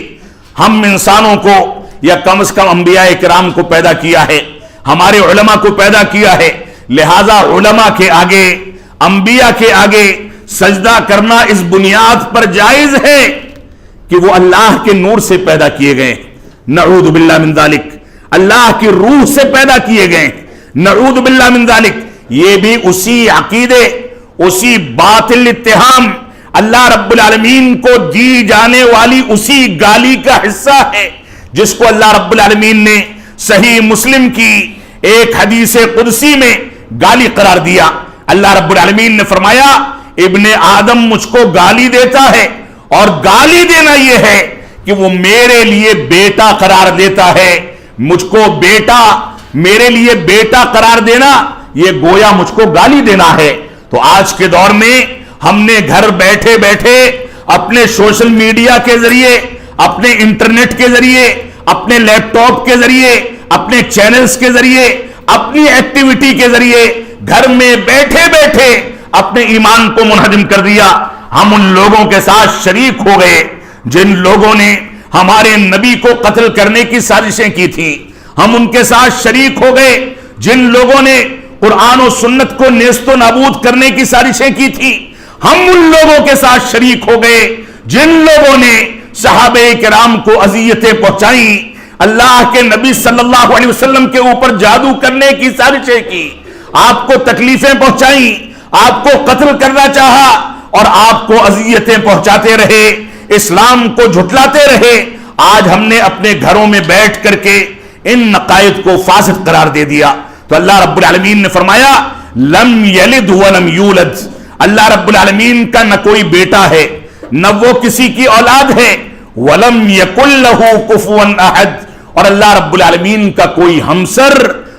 ہم انسانوں کو، یا کم از کم انبیاء کرام کو پیدا کیا ہے، ہمارے علماء کو پیدا کیا ہے. لہذا علماء کے آگے، انبیاء کے آگے سجدہ کرنا اس بنیاد پر جائز ہے کہ وہ اللہ کے نور سے پیدا کیے گئے. نعوذ باللہ من ذالک، اللہ کی روح سے پیدا کیے گئے. نعوذ باللہ من ذالک، یہ بھی اسی عقیدے، اسی باطل اتہام، اللہ رب العالمین کو دی جانے والی اسی گالی کا حصہ ہے جس کو اللہ رب العالمین نے صحیح مسلم کی ایک حدیث قدسی میں گالی قرار دیا۔ اللہ رب العالمین نے فرمایا ابن آدم مجھ کو گالی دیتا ہے، اور گالی دینا یہ ہے کہ وہ میرے لیے بیٹا قرار دیتا ہے۔ مجھ کو بیٹا، میرے لیے بیٹا قرار دینا یہ گویا مجھ کو گالی دینا ہے۔ تو آج کے دور میں ہم نے گھر بیٹھے بیٹھے اپنے سوشل میڈیا کے ذریعے، اپنے انٹرنیٹ کے ذریعے، اپنے لیپ ٹاپ کے ذریعے، اپنے چینلز کے ذریعے، اپنی ایکٹیویٹی کے ذریعے گھر میں بیٹھے بیٹھے اپنے ایمان کو منہدم کر دیا۔ ہم ان لوگوں کے ساتھ شریک ہو گئے جن لوگوں نے ہمارے نبی کو قتل کرنے کی سازشیں کی تھی۔ ہم ان کے ساتھ شریک ہو گئے جن لوگوں نے قرآن و سنت کو نیست و نابود کرنے کی سازشیں کی تھی۔ ہم ان لوگوں کے ساتھ شریک ہو گئے جن لوگوں نے صحابہ کرام کو اذیتیں پہنچائیں، اللہ کے نبی صلی اللہ علیہ وسلم کے اوپر جادو کرنے کی سازشیں کی، آپ کو تکلیفیں پہنچائیں، آپ کو قتل کرنا چاہا اور آپ کو اذیتیں پہنچاتے رہے، اسلام کو جھٹلاتے رہے۔ آج ہم نے اپنے گھروں میں بیٹھ کر کے ان نقائض کو فاسد قرار دے دیا۔ تو اللہ رب العالمین نے فرمایا لم یلد ولم یولد، اللہ رب العالمین کا نہ کوئی بیٹا ہے نہ وہ کسی کی اولاد ہے، ولم یکن لہ کفوا احد، اور اللہ رب العالمین کا کوئی ہمسر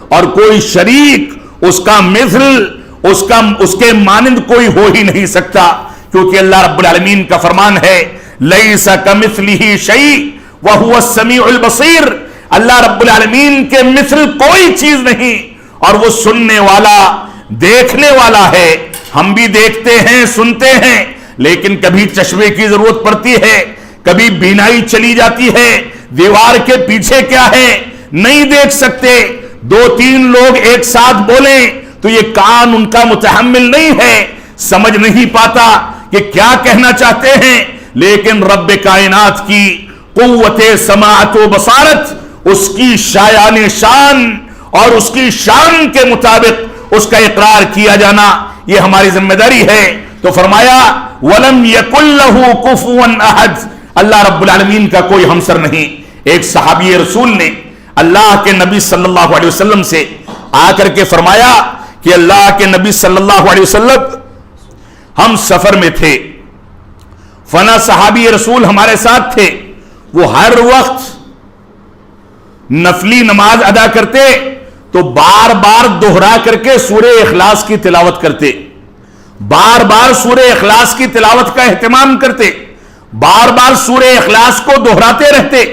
اور کوئی شریک، اس کا مثل، اس کے مانند کوئی ہو ہی نہیں سکتا، کیونکہ اللہ رب العالمین کا فرمان ہے لیس کمثلہ شیء وہو السمیع البصیر، اللہ رب العالمین کے مثل کوئی چیز نہیں اور وہ سننے والا، دیکھنے والا ہے۔ ہم بھی دیکھتے ہیں، سنتے ہیں، لیکن کبھی چشمے کی ضرورت پڑتی ہے، کبھی بینائی چلی جاتی ہے، دیوار کے پیچھے کیا ہے نہیں دیکھ سکتے، دو تین لوگ ایک ساتھ بولیں تو یہ کان ان کا متحمل نہیں ہے، سمجھ نہیں پاتا کہ کیا کہنا چاہتے ہیں، لیکن رب کائنات کی قوت سماعت و بصارت، اس کی شایان شان اور اس کی شان کے مطابق اس کا اقرار کیا جانا یہ ہماری ذمہ داری ہے۔ تو فرمایا وَلَمْ يَكُنْ لَهُ كُفُوًا أَحَدٌ، اللہ رب العالمین کا کوئی ہمسر نہیں۔ ایک صحابی رسول نے اللہ کے نبی صلی اللہ علیہ وسلم سے آ کر کے فرمایا کہ اللہ کے نبی صلی اللہ علیہ وسلم ہم سفر میں تھے، فنا صحابی رسول ہمارے ساتھ تھے، وہ ہر وقت نفلی نماز ادا کرتے تو بار بار دہرا کر کے سورہ اخلاص کی تلاوت کرتے، بار بار سورہ اخلاص کی تلاوت کا اہتمام کرتے، بار بار سورہ اخلاص کو دہراتے رہتے،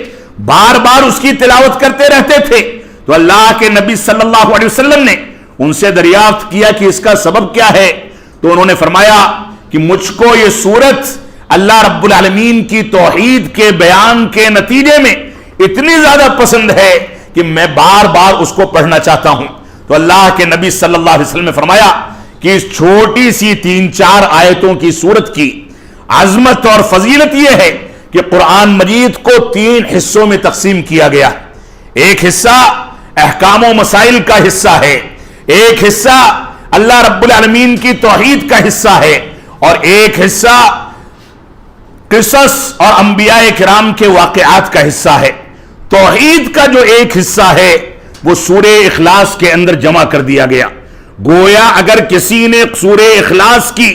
بار بار اس کی تلاوت کرتے رہتے تھے۔ تو اللہ کے نبی صلی اللہ علیہ وسلم نے ان سے دریافت کیا کہ اس کا سبب کیا ہے، تو انہوں نے فرمایا کہ مجھ کو یہ سورت اللہ رب العالمین کی توحید کے بیان کے نتیجے میں اتنی زیادہ پسند ہے کہ میں بار بار اس کو پڑھنا چاہتا ہوں۔ تو اللہ کے نبی صلی اللہ علیہ وسلم نے فرمایا کہ اس چھوٹی سی 3-4 آیتوں کی سورت کی عظمت اور فضیلت یہ ہے کہ قرآن مجید کو 3 حصوں میں تقسیم کیا گیا۔ ایک حصہ احکام و مسائل کا حصہ ہے، ایک حصہ اللہ رب العالمین کی توحید کا حصہ ہے، اور ایک حصہ قصص اور انبیاء کرام کے واقعات کا حصہ ہے۔ توحید کا جو ایک حصہ ہے وہ سورہ اخلاص کے اندر جمع کر دیا گیا۔ گویا اگر کسی نے سورہ اخلاص کی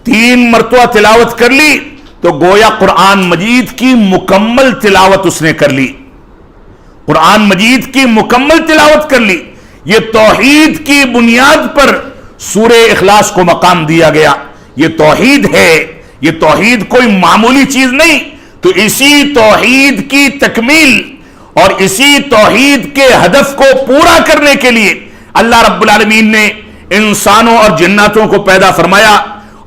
3 مرتبہ تلاوت کر لی تو گویا قرآن مجید کی مکمل تلاوت اس نے کر لی، قرآن مجید کی مکمل تلاوت کر لی۔ یہ توحید کی بنیاد پر سورہ اخلاص کو مقام دیا گیا۔ یہ توحید ہے، یہ توحید کوئی معمولی چیز نہیں۔ تو اسی توحید کی تکمیل اور اسی توحید کے ہدف کو پورا کرنے کے لیے اللہ رب العالمین نے انسانوں اور جناتوں کو پیدا فرمایا،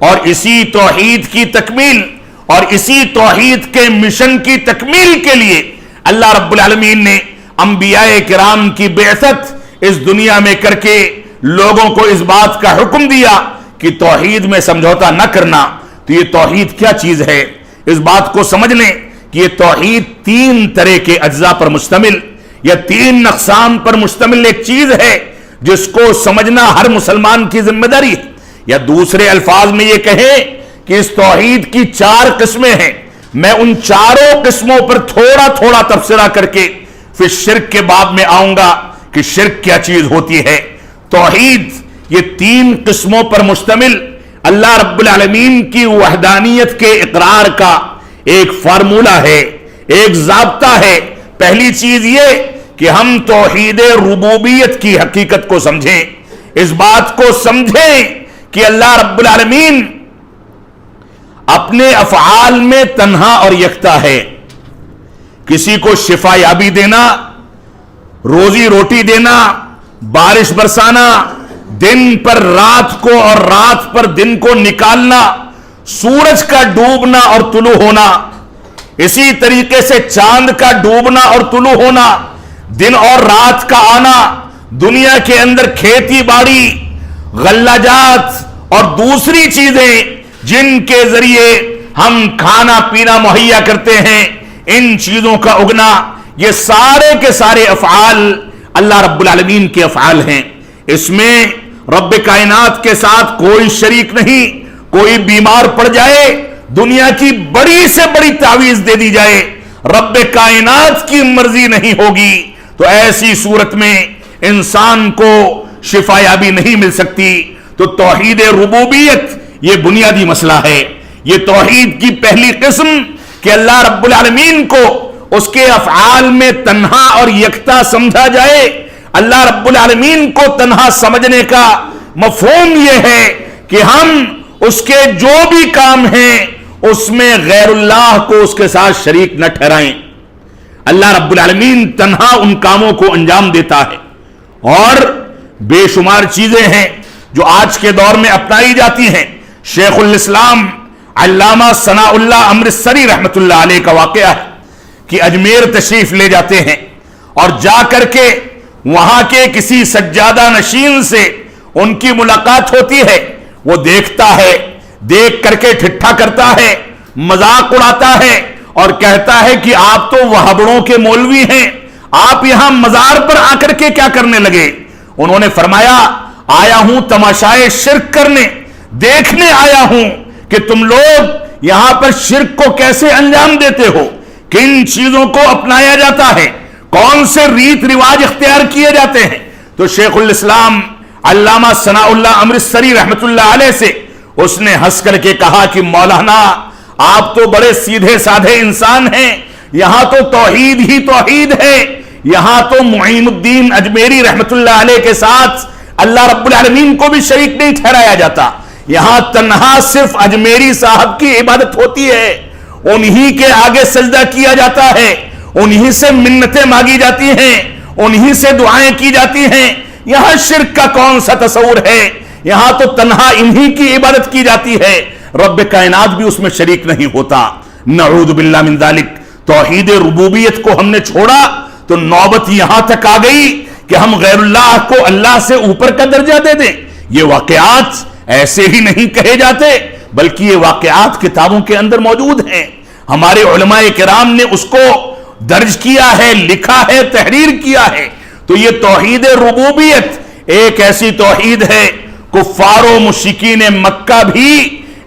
اور اسی توحید کی تکمیل اور اسی توحید کے مشن کی تکمیل کے لیے اللہ رب العالمین نے انبیاء کرام کی بعثت اس دنیا میں کر کے لوگوں کو اس بات کا حکم دیا کہ توحید میں سمجھوتا نہ کرنا۔ تو یہ توحید کیا چیز ہے، اس بات کو سمجھ لیں کہ یہ توحید 3 طرح کے اجزاء پر مشتمل یا 3 اقسام پر مشتمل ایک چیز ہے جس کو سمجھنا ہر مسلمان کی ذمہ داری ہے۔ یا دوسرے الفاظ میں یہ کہیں کہ اس توحید کی 4 قسمیں ہیں۔ میں ان چاروں قسموں پر تھوڑا تھوڑا تبصرہ کر کے پھر شرک کے باب میں آؤں گا کہ شرک کیا چیز ہوتی ہے۔ توحید یہ 3 قسموں پر مشتمل اللہ رب العالمین کی وحدانیت کے اقرار کا ایک فارمولہ ہے، ایک ضابطہ ہے۔ پہلی چیز یہ کہ ہم توحید ربوبیت کی حقیقت کو سمجھیں، اس بات کو سمجھیں کہ اللہ رب العالمین اپنے افعال میں تنہا اور یکتا ہے۔ کسی کو شفا یابی دینا، روزی روٹی دینا، بارش برسانا، دن پر رات کو اور رات پر دن کو نکالنا، سورج کا ڈوبنا اور طلوع ہونا، اسی طریقے سے چاند کا ڈوبنا اور طلوع ہونا، دن اور رات کا آنا، دنیا کے اندر کھیتی باڑی، غلہ جات اور دوسری چیزیں جن کے ذریعے ہم کھانا پینا مہیا کرتے ہیں، ان چیزوں کا اگنا، یہ سارے کے سارے افعال اللہ رب العالمین کے افعال ہیں۔ اس میں رب کائنات کے ساتھ کوئی شریک نہیں۔ کوئی بیمار پڑ جائے، دنیا کی بڑی سے بڑی تعویذ دے دی جائے، رب کائنات کی مرضی نہیں ہوگی تو ایسی صورت میں انسان کو شفا یابی نہیں مل سکتی۔ تو توحید ربوبیت یہ بنیادی مسئلہ ہے۔ یہ توحید کی پہلی قسم کہ اللہ رب العالمین کو اس کے افعال میں تنہا اور یکتا سمجھا جائے۔ اللہ رب العالمین کو تنہا سمجھنے کا مفہوم یہ ہے کہ ہم اس کے جو بھی کام ہیں اس میں غیر اللہ کو اس کے ساتھ شریک نہ ٹھہرائیں۔ اللہ رب العالمین تنہا ان کاموں کو انجام دیتا ہے، اور بے شمار چیزیں ہیں جو آج کے دور میں اپنائی جاتی ہیں۔ شیخ الاسلام علامہ ثناء اللہ امرتسری رحمت اللہ علیہ کا واقعہ ہے کہ اجمیر تشریف لے جاتے ہیں اور جا کر کے وہاں کے کسی سجادہ نشین سے ان کی ملاقات ہوتی ہے۔ وہ دیکھتا ہے، دیکھ کر کے ٹھٹھا کرتا ہے، مذاق اڑاتا ہے اور کہتا ہے کہ آپ تو وہابڑوں کے مولوی ہیں، آپ یہاں مزار پر آ کر کے کیا کرنے لگے؟ انہوں نے فرمایا، آیا ہوں تماشائے شرک کرنے، دیکھنے آیا ہوں کہ تم لوگ یہاں پر شرک کو کیسے انجام دیتے ہو، کن چیزوں کو اپنایا جاتا ہے، کون سے ریت رواج اختیار کیے جاتے ہیں۔ تو شیخ الاسلام علامہ ثناء اللہ امرتسری رحمت اللہ علیہ سے اس نے ہنس کر کے کہا کہ مولانا آپ تو بڑے سیدھے سادھے انسان ہیں، یہاں تو توحید ہی توحید ہے، یہاں تو معین الدین اجمیری رحمت اللہ علیہ کے ساتھ اللہ رب العالمین کو بھی شریک نہیں ٹھہرایا جاتا، یہاں تنہا صرف اجمیری صاحب کی عبادت ہوتی ہے، انہی کے آگے سجدہ کیا جاتا ہے، انہی سے منتیں مانگی جاتی ہیں، انہی سے دعائیں کی جاتی ہیں، یہاں شرک کا کون سا تصور ہے؟ یہاں تو تنہا انہی کی عبادت کی جاتی ہے، رب کائنات بھی اس میں شریک نہیں ہوتا۔ نعوذ باللہ من ذالک۔ توحید ربوبیت کو ہم نے چھوڑا تو نوبت یہاں تک آ گئی کہ ہم غیر اللہ کو اللہ سے اوپر کا درجہ دے دیں۔ یہ واقعات ایسے ہی نہیں کہے جاتے، بلکہ یہ واقعات کتابوں کے اندر موجود ہیں، ہمارے علماء کرام نے اس کو درج کیا ہے، لکھا ہے، تحریر کیا ہے۔ تو یہ توحید ربوبیت ایک ایسی توحید ہے، کفار و مشرکین مکہ بھی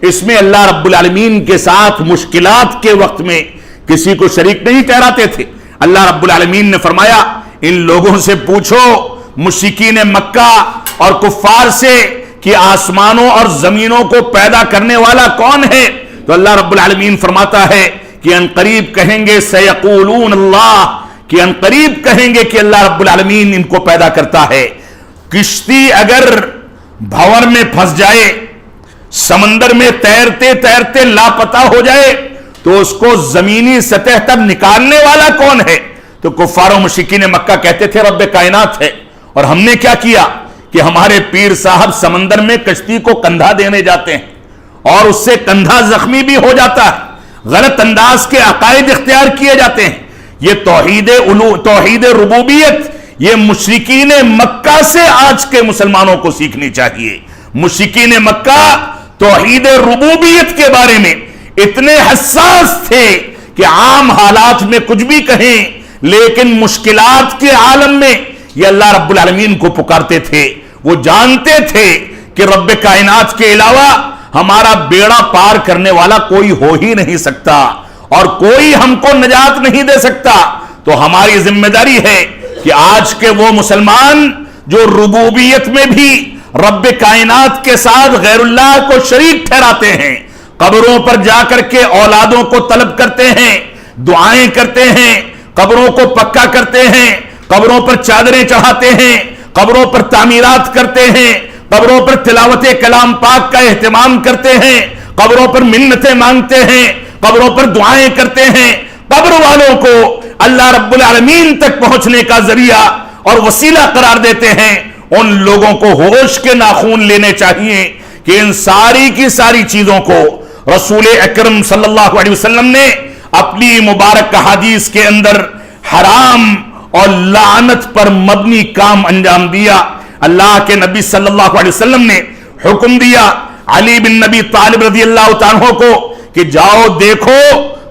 اس میں اللہ رب العالمین کے ساتھ مشکلات کے وقت میں کسی کو شریک نہیں ٹھہراتے تھے۔ اللہ رب العالمین نے فرمایا، ان لوگوں سے پوچھو مشرکین مکہ اور کفار سے کہ آسمانوں اور زمینوں کو پیدا کرنے والا کون ہے؟ تو اللہ رب العالمین فرماتا ہے کہ ان قریب کہیں گے سیقولون اللہ، کہ ان قریب کہیں گے کہ اللہ رب العالمین ان کو پیدا کرتا ہے۔ کشتی اگر بھور میں پھنس جائے، سمندر میں تیرتے تیرتے لاپتہ ہو جائے تو اس کو زمینی سطح تک نکالنے والا کون ہے؟ تو کفار و مشرکین مکہ کہتے تھے رب کائنات ہے۔ اور ہم نے کیا کیا کہ ہمارے پیر صاحب سمندر میں کشتی کو کندھا دینے جاتے ہیں اور اس سے کندھا زخمی بھی ہو جاتا ہے، غلط انداز کے عقائد اختیار کیے جاتے ہیں۔ یہ توحید ربوبیت یہ مشرکین مکہ سے آج کے مسلمانوں کو سیکھنی چاہیے۔ مشرکین مکہ توحید ربوبیت کے بارے میں اتنے حساس تھے کہ عام حالات میں کچھ بھی کہیں، لیکن مشکلات کے عالم میں یہ اللہ رب العالمین کو پکارتے تھے۔ وہ جانتے تھے کہ رب کائنات کے علاوہ ہمارا بیڑا پار کرنے والا کوئی ہو ہی نہیں سکتا، اور کوئی ہم کو نجات نہیں دے سکتا. تو ہماری ذمہ داری ہے کہ آج کے وہ مسلمان جو ربوبیت میں بھی رب کائنات کے ساتھ غیر اللہ کو شریک ٹھہراتے ہیں، قبروں پر جا کر کے اولادوں کو طلب کرتے ہیں، دعائیں کرتے ہیں، قبروں کو پکا کرتے ہیں، قبروں پر چادریں چڑھاتے ہیں، قبروں پر تعمیرات کرتے ہیں، قبروں پر تلاوت کلام پاک کا اہتمام کرتے ہیں، قبروں پر منتیں مانگتے ہیں، قبروں پر دعائیں کرتے ہیں، قبر والوں کو اللہ رب العالمین تک پہنچنے کا ذریعہ اور وسیلہ قرار دیتے ہیں، ان لوگوں کو ہوش کے ناخون لینے چاہیے کہ ان ساری کی ساری چیزوں کو رسول اکرم صلی اللہ علیہ وسلم نے اپنی مبارک حدیث کے اندر حرام اور لعنت پر مبنی کام انجام دیا. اللہ کے نبی صلی اللہ علیہ وسلم نے حکم دیا علی بن نبی طالب رضی اللہ تعالیٰ عنہ کو کہ جاؤ دیکھو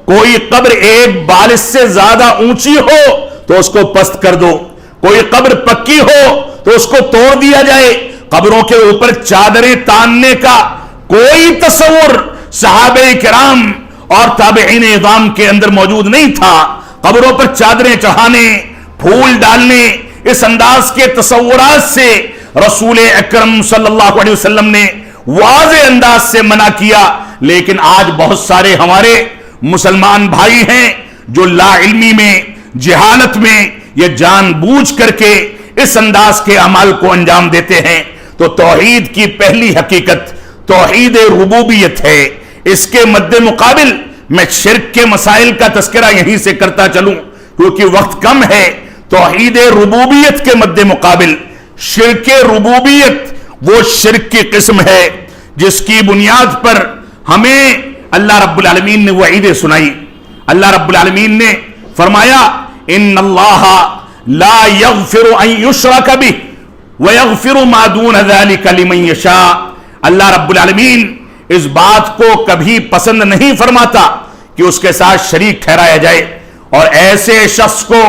کوئی قبر ایک بالش سے زیادہ اونچی ہو تو اس کو پست کر دو، کوئی قبر پکی ہو تو اس کو توڑ دیا جائے. قبروں کے اوپر چادریں تاننے کا کوئی تصور صحابہ کرام اور تابعین اعظام کے اندر موجود نہیں تھا. قبروں پر چادریں چڑھانے، پھول ڈالنے، اس انداز کے تصورات سے رسول اکرم صلی اللہ علیہ وسلم نے واضح انداز سے منع کیا. لیکن آج بہت سارے ہمارے مسلمان بھائی ہیں جو لا علمی میں، جہالت میں یا جان بوجھ کر کے اس انداز کے اعمال کو انجام دیتے ہیں. تو توحید کی پہلی حقیقت توحید ربوبیت ہے. اس کے مد مقابل میں شرک کے مسائل کا تذکرہ یہیں سے کرتا چلوں کیونکہ وقت کم ہے. توحید ربوبیت کے مد مقابل شرک ربوبیت وہ شرک کی قسم ہے جس کی بنیاد پر ہمیں اللہ رب العالمین نے وعیدیں سنائی. اللہ رب العالمین نے فرمایا ان اللہ لا یغفر ان یشرک بہ ویغفر ما دون ذلک لمن یشاء. اللہ رب العالمین اس بات کو کبھی پسند نہیں فرماتا کہ اس کے ساتھ شریک ٹھہرایا جائے، اور ایسے شخص کو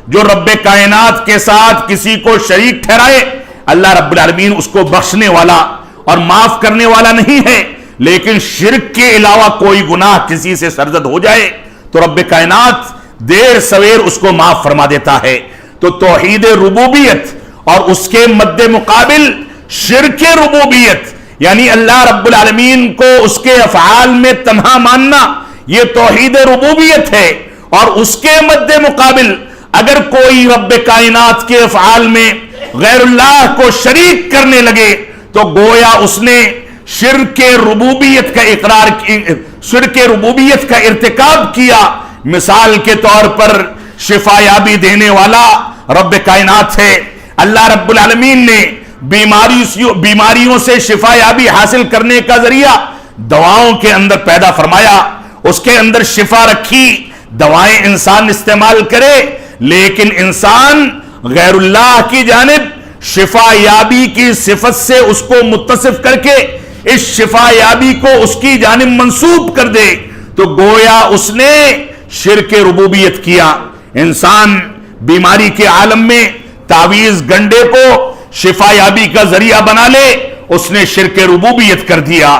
جو رب کائنات کے ساتھ کسی کو شریک ٹھہرائے اللہ رب العالمین اس کو بخشنے والا اور معاف کرنے والا نہیں ہے. لیکن شرک کے علاوہ کوئی گناہ کسی سے سرزد ہو جائے تو رب کائنات دیر سویر اس کو معاف فرما دیتا ہے. تو توحید ربوبیت اور اس کے مد مقابل شرک ربوبیت یعنی اللہ رب العالمین کو اس کے افعال میں تنہا ماننا، یہ توحید ربوبیت ہے. اور اس کے مد مقابل اگر کوئی رب کائنات کے افعال میں غیر اللہ کو شریک کرنے لگے تو گویا اس نے شرک ربوبیت کا اقرار، شرک ربوبیت کا ارتکاب کیا. مثال کے طور پر شفا یابی دینے والا رب کائنات ہے. اللہ رب العالمین نے بیماریوں سے شفا یابی حاصل کرنے کا ذریعہ دواؤں کے اندر پیدا فرمایا، اس کے اندر شفا رکھی، دوائیں انسان استعمال کرے. لیکن انسان غیر اللہ کی جانب شفا یابی کی صفت سے اس کو متصف کر کے اس شفا یابی کو اس کی جانب منسوب کر دے تو گویا اس نے شرک ربوبیت کیا. انسان بیماری کے عالم میں تعویذ گنڈے کو شفا یابی کا ذریعہ بنا لے، اس نے شرک ربوبیت کر دیا.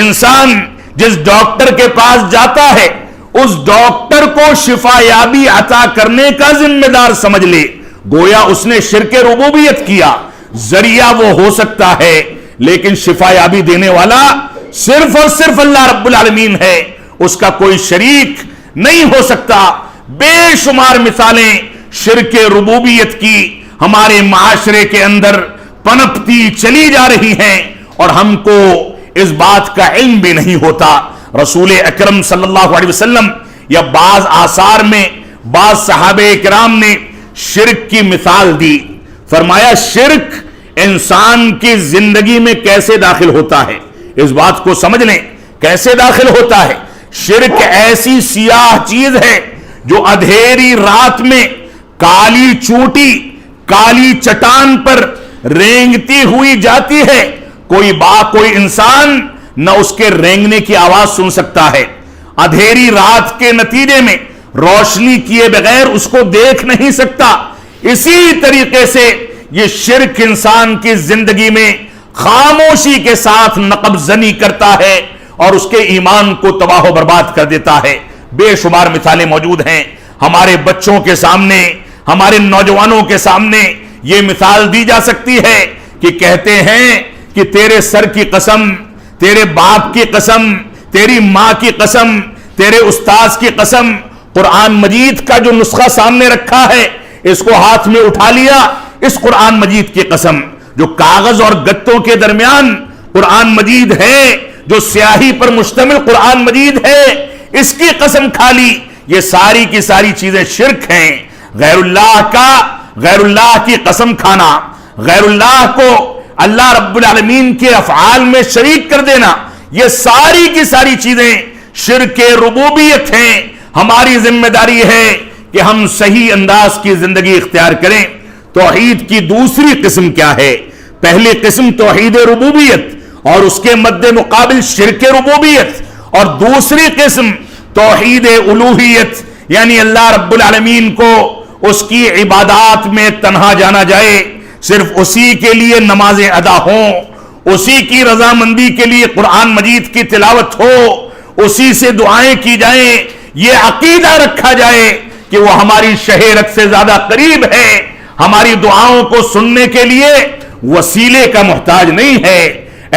انسان جس ڈاکٹر کے پاس جاتا ہے اس ڈاکٹر کو شفا یابی عطا کرنے کا ذمہ دار سمجھ لے، گویا اس نے شرک ربوبیت کیا. ذریعہ وہ ہو سکتا ہے لیکن شفا یابی دینے والا صرف اور صرف اللہ رب العالمین ہے، اس کا کوئی شریک نہیں ہو سکتا. بے شمار مثالیں شرک ربوبیت کی ہمارے معاشرے کے اندر پنپتی چلی جا رہی ہیں اور ہم کو اس بات کا علم بھی نہیں ہوتا. رسول اکرم صلی اللہ علیہ وسلم یا بعض آثار میں بعض صحابہ کرام نے شرک کی مثال دی. فرمایا شرک انسان کی زندگی میں کیسے داخل ہوتا ہے، اس بات کو سمجھ لیں کیسے داخل ہوتا ہے. شرک ایسی سیاہ چیز ہے جو اندھیری رات میں کالی چوٹی کالی چٹان پر رینگتی ہوئی جاتی ہے. کوئی انسان نہ اس کے رینگنے کی آواز سن سکتا ہے، اندھیری رات کے نتیجے میں روشنی کیے بغیر اس کو دیکھ نہیں سکتا. اسی طریقے سے یہ شرک انسان کی زندگی میں خاموشی کے ساتھ نقب زنی کرتا ہے اور اس کے ایمان کو تباہ و برباد کر دیتا ہے. بے شمار مثالیں موجود ہیں ہمارے بچوں کے سامنے، ہمارے نوجوانوں کے سامنے یہ مثال دی جا سکتی ہے کہ کہتے ہیں کہ تیرے سر کی قسم، تیرے باپ کی قسم، تیری ماں کی قسم، تیرے استاذ کی قسم، قرآن مجید کا جو نسخہ سامنے رکھا ہے اس کو ہاتھ میں اٹھا لیا، اس قرآن مجید کی قسم جو کاغذ اور گتوں کے درمیان قرآن مجید ہے، جو سیاہی پر مشتمل قرآن مجید ہے، اس کی قسم کھا لی۔ یہ ساری کی ساری چیزیں شرک ہیں۔ غیر اللہ کی قسم کھانا، غیر اللہ کو اللہ رب العالمین کے افعال میں شریک کر دینا، یہ ساری کی ساری چیزیں شرک ربوبیت ہیں۔ ہماری ذمہ داری ہے کہ ہم صحیح انداز کی زندگی اختیار کریں۔ توحید کی دوسری قسم کیا ہے؟ پہلی قسم توحید ربوبیت اور اس کے مد مقابل شرک ربوبیت، اور دوسری قسم توحید الوہیت، یعنی اللہ رب العالمین کو اس کی عبادات میں تنہا جانا جائے، صرف اسی کے لیے نمازیں ادا ہوں، اسی کی رضامندی کے لیے قرآن مجید کی تلاوت ہو، اسی سے دعائیں کی جائیں، یہ عقیدہ رکھا جائے کہ وہ ہماری شہرت سے زیادہ قریب ہے، ہماری دعاؤں کو سننے کے لیے وسیلے کا محتاج نہیں ہے،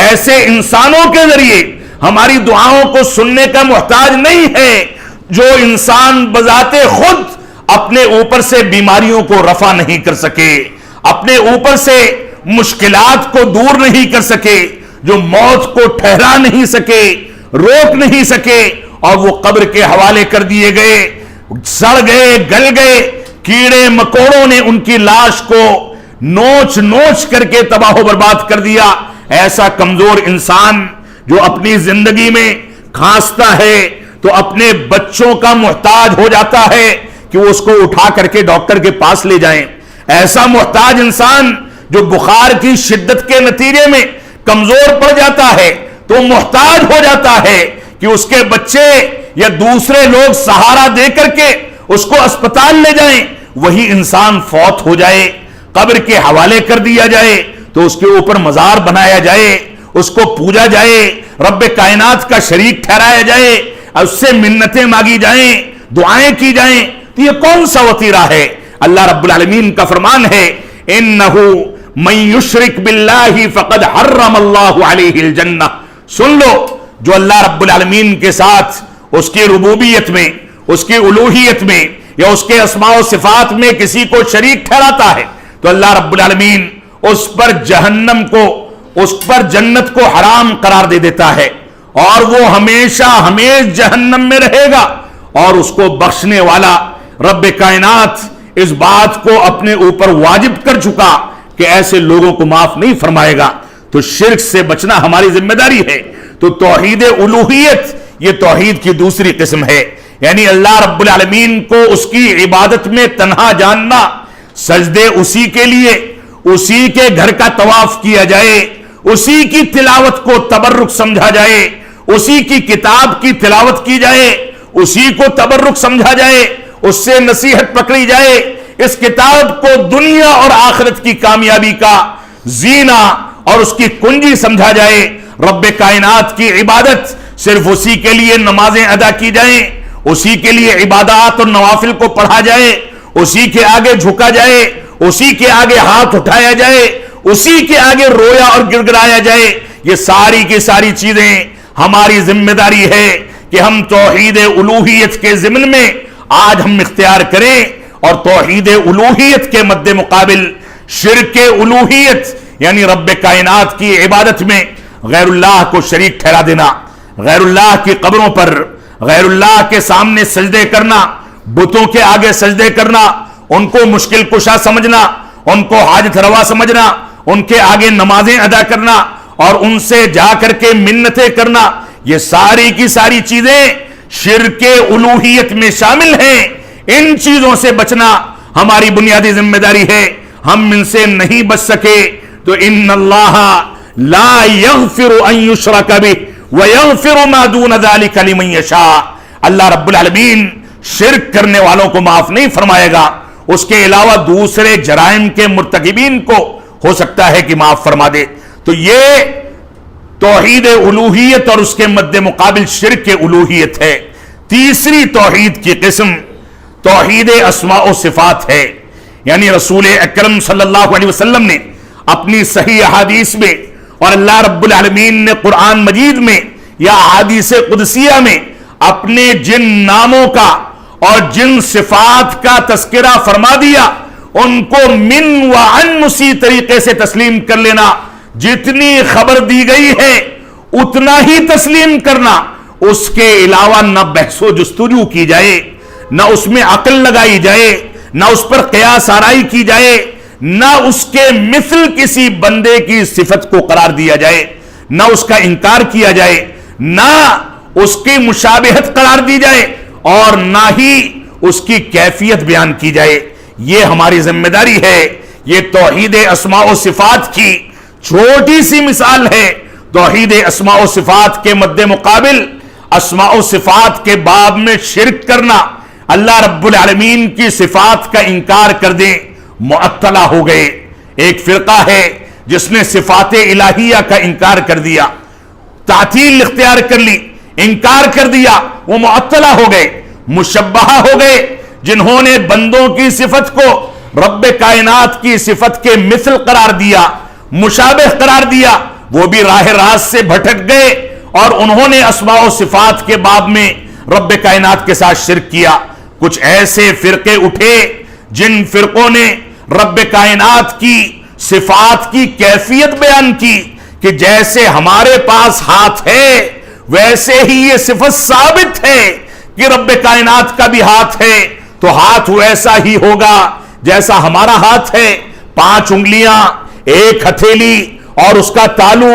ایسے انسانوں کے ذریعے ہماری دعاؤں کو سننے کا محتاج نہیں ہے جو انسان بذات خود اپنے اوپر سے بیماریوں کو رفع نہیں کر سکے، اپنے اوپر سے مشکلات کو دور نہیں کر سکے، جو موت کو ٹھہرا نہیں سکے، روک نہیں سکے، اور وہ قبر کے حوالے کر دیے گئے، سڑ گئے، گل گئے، کیڑے مکوڑوں نے ان کی لاش کو نوچ نوچ کر کے تباہ و برباد کر دیا۔ ایسا کمزور انسان جو اپنی زندگی میں کھانستا ہے تو اپنے بچوں کا محتاج ہو جاتا ہے کہ وہ اس کو اٹھا کر کے ڈاکٹر کے پاس لے جائیں۔ ایسا محتاج انسان جو بخار کی شدت کے نتیجے میں کمزور پڑ جاتا ہے تو محتاج ہو جاتا ہے کہ اس کے بچے یا دوسرے لوگ سہارا دے کر کے اس کو اسپتال لے جائیں، وہی انسان فوت ہو جائے، قبر کے حوالے کر دیا جائے تو اس کے اوپر مزار بنایا جائے، اس کو پوجا جائے، رب کائنات کا شریک ٹھہرایا جائے، اس سے منتیں مانگی جائیں، دعائیں کی جائیں، تو یہ کون سا وتیرہ ہے؟ اللہ رب العالمین کا فرمان ہے انہو من یشرک باللہ فقد حرم اللہ علیہ الجنہ۔ سن لو، جو اللہ رب العالمین کے ساتھ اس کی ربوبیت میں، اس کی الوہیت میں یا اس کے اسماء و صفات میں کسی کو شریک ٹھہراتا ہے تو اللہ رب العالمین اس پر جہنم کو، اس پر جنت کو حرام قرار دے دیتا ہے، اور وہ ہمیشہ ہمیش جہنم میں رہے گا، اور اس کو بخشنے والا رب کائنات اس بات کو اپنے اوپر واجب کر چکا کہ ایسے لوگوں کو معاف نہیں فرمائے گا۔ تو شرک سے بچنا ہماری ذمہ داری ہے۔ تو توحید الوہیت یہ توحید کی دوسری قسم ہے، یعنی اللہ رب العالمین کو اس کی عبادت میں تنہا جاننا، سجدے اسی کے لیے، اسی کے گھر کا طواف کیا جائے، اسی کی تلاوت کو تبرک سمجھا جائے، اسی کی کتاب کی تلاوت کی جائے، اسی کو تبرک سمجھا جائے، اس سے نصیحت پکڑی جائے، اس کتاب کو دنیا اور آخرت کی کامیابی کا زینہ اور اس کی کنجی سمجھا جائے، رب کائنات کی عبادت صرف اسی کے لیے نمازیں ادا کی جائیں، اسی کے لیے عبادات اور نوافل کو پڑھا جائے، اسی کے آگے جھکا جائے، اسی کے آگے ہاتھ اٹھایا جائے، اسی کے آگے رویا اور گڑ گڑایا جائے۔ یہ ساری کی ساری چیزیں ہماری ذمہ داری ہے کہ ہم توحید الوہیت کے ضمن میں آج ہم اختیار کریں، اور توحید الوہیت کے مد مقابل شرک الوہیت یعنی رب کائنات کی عبادت میں غیر اللہ کو شریک ٹھہرا دینا، غیر اللہ کی قبروں پر، غیر اللہ کے سامنے سجدے کرنا، بتوں کے آگے سجدے کرنا، ان کو مشکل کشا سمجھنا، ان کو حاجت روا سمجھنا، ان کے آگے نمازیں ادا کرنا اور ان سے جا کر کے منتیں کرنا، یہ ساری کی ساری چیزیں شرک الوہیت میں شامل ہیں۔ ان چیزوں سے بچنا ہماری بنیادی ذمہ داری ہے۔ ہم ان سے نہیں بچ سکے تو ان اللہ لا یغفر ان یشرک بہ ویغفر ما دون ذلک لمن یشاء۔ اللہ رب العالمین شرک کرنے والوں کو معاف نہیں فرمائے گا، اس کے علاوہ دوسرے جرائم کے مرتکبین کو ہو سکتا ہے کہ معاف فرما دے۔ تو یہ توحید الوہیت اور اس کے مد مقابل شرک الوہیت ہے۔ تیسری توحید کی قسم توحید اسماء و صفات ہے. یعنی رسول اکرم صلی اللہ علیہ وسلم نے اپنی صحیح احادیث میں اور اللہ رب العالمین نے قرآن مجید میں یا احادیث قدسیہ میں اپنے جن ناموں کا اور جن صفات کا تذکرہ فرما دیا ان کو من و عن اسی طریقے سے تسلیم کر لینا. جتنی خبر دی گئی ہے اتنا ہی تسلیم کرنا، اس کے علاوہ نہ بحث و جستجو کی جائے، نہ اس میں عقل لگائی جائے، نہ اس پر قیاس آرائی کی جائے، نہ اس کے مثل کسی بندے کی صفت کو قرار دیا جائے، نہ اس کا انکار کیا جائے، نہ اس کی مشابہت قرار دی جائے، اور نہ ہی اس کی کیفیت بیان کی جائے. یہ ہماری ذمہ داری ہے. یہ توحید اسماء و صفات کی چھوٹی سی مثال ہے. توحید اسماء و صفات کے مد مقابل اسماء و صفات کے باب میں شرک کرنا، اللہ رب العالمین کی صفات کا انکار کر دیں، معطلہ ہو گئے. ایک فرقہ ہے جس نے صفات الہیہ کا انکار کر دیا، تعطیل اختیار کر لی، انکار کر دیا، وہ معطلہ ہو گئے. مشبہہ ہو گئے جنہوں نے بندوں کی صفت کو رب کائنات کی صفت کے مثل قرار دیا، مشابہ قرار دیا، وہ بھی راہ راست سے بھٹک گئے اور انہوں نے اسماء و صفات کے باب میں رب کائنات کے ساتھ شرک کیا. کچھ ایسے فرقے اٹھے جن فرقوں نے رب کائنات کی صفات کی کیفیت بیان کی کہ جیسے ہمارے پاس ہاتھ ہے ویسے ہی یہ صفت ثابت ہے کہ رب کائنات کا بھی ہاتھ ہے، تو ہاتھ ویسا ہی ہوگا جیسا ہمارا ہاتھ ہے. 5 انگلیاں، 1 ہتھیلی اور اس کا تالو،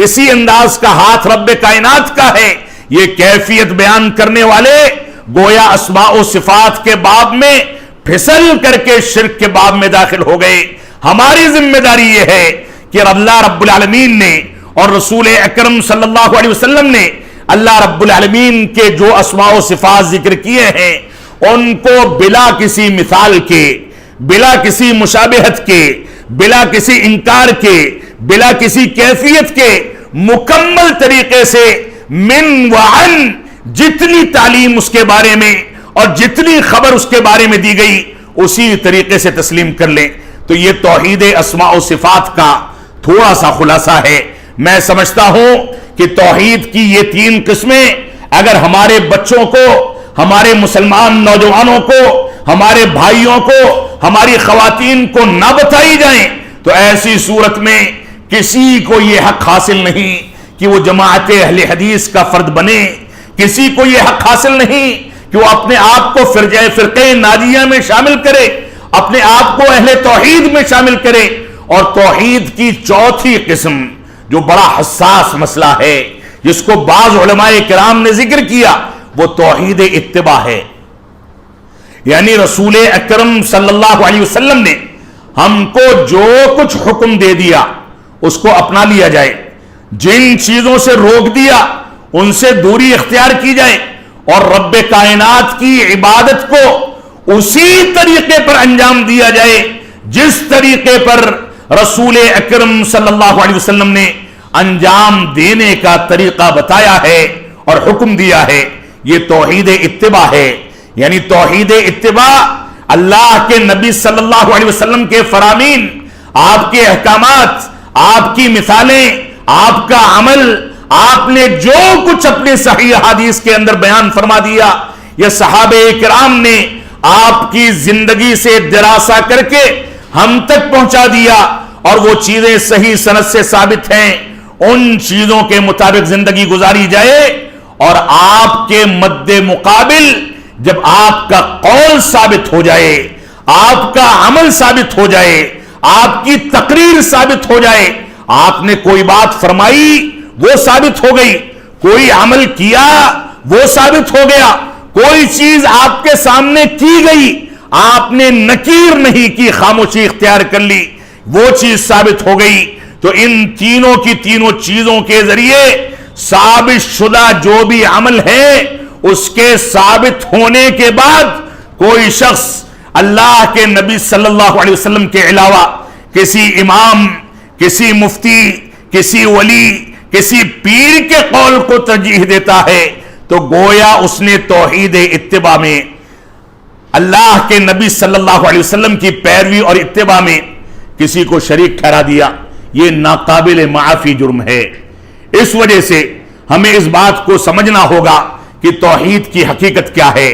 اسی انداز کا ہاتھ رب کائنات کا ہے. یہ کیفیت بیان کرنے والے گویا اسماء و صفات کے باب میں پھسل کر کے شرک کے باب میں داخل ہو گئے. ہماری ذمہ داری یہ ہے کہ اللہ رب العالمین نے اور رسول اکرم صلی اللہ علیہ وسلم نے اللہ رب العالمین کے جو اسماء و صفات ذکر کیے ہیں ان کو بلا کسی مثال کے، بلا کسی مشابہت کے، بلا کسی انکار کے، بلا کسی کیفیت کے مکمل طریقے سے من وعن جتنی تعلیم اس کے بارے میں اور جتنی خبر اس کے بارے میں دی گئی اسی طریقے سے تسلیم کر لیں. تو یہ توحید اسماء و صفات کا تھوڑا سا خلاصہ ہے. میں سمجھتا ہوں کہ توحید کی یہ 3 قسمیں اگر ہمارے بچوں کو، ہمارے مسلمان نوجوانوں کو، ہمارے بھائیوں کو، ہماری خواتین کو نہ بتائی جائیں تو ایسی صورت میں کسی کو یہ حق حاصل نہیں کہ وہ جماعت اہل حدیث کا فرد بنے. کسی کو یہ حق حاصل نہیں کہ وہ اپنے آپ کو فرقہ ناجیہ میں شامل کرے، اپنے آپ کو اہل توحید میں شامل کرے. اور توحید کی چوتھی قسم جو بڑا حساس مسئلہ ہے جس کو بعض علماء کرام نے ذکر کیا وہ توحید اتباع ہے. یعنی رسول اکرم صلی اللہ علیہ وسلم نے ہم کو جو کچھ حکم دے دیا اس کو اپنا لیا جائے، جن چیزوں سے روک دیا ان سے دوری اختیار کی جائے، اور رب کائنات کی عبادت کو اسی طریقے پر انجام دیا جائے جس طریقے پر رسول اکرم صلی اللہ علیہ وسلم نے انجام دینے کا طریقہ بتایا ہے اور حکم دیا ہے. یہ توحید اتباع ہے. یعنی توحید اتباع اللہ کے نبی صلی اللہ علیہ وسلم کے فرامین، آپ کے احکامات، آپ کی مثالیں، آپ کا عمل، آپ نے جو کچھ اپنے صحیح حدیث کے اندر بیان فرما دیا یہ صحابہ کرام نے آپ کی زندگی سے دراسہ کر کے ہم تک پہنچا دیا، اور وہ چیزیں صحیح سند سے ثابت ہیں. ان چیزوں کے مطابق زندگی گزاری جائے، اور آپ کے مد مقابل جب آپ کا قول ثابت ہو جائے، آپ کا عمل ثابت ہو جائے، آپ کی تقریر ثابت ہو جائے، آپ نے کوئی بات فرمائی وہ ثابت ہو گئی، کوئی عمل کیا وہ ثابت ہو گیا، کوئی چیز آپ کے سامنے کی گئی، آپ نے نکیر نہیں کی، خاموشی اختیار کر لی، وہ چیز ثابت ہو گئی. تو ان تینوں کی تینوں چیزوں کے ذریعے ثابت شدہ جو بھی عمل ہے اس کے ثابت ہونے کے بعد کوئی شخص اللہ کے نبی صلی اللہ علیہ وسلم کے علاوہ کسی امام، کسی مفتی، کسی ولی، کسی پیر کے قول کو ترجیح دیتا ہے تو گویا اس نے توحید اتباع میں اللہ کے نبی صلی اللہ علیہ وسلم کی پیروی اور اتباع میں کسی کو شریک ٹھہرا دیا. یہ ناقابل معافی جرم ہے. اس وجہ سے ہمیں اس بات کو سمجھنا ہوگا کہ توحید کی حقیقت کیا ہے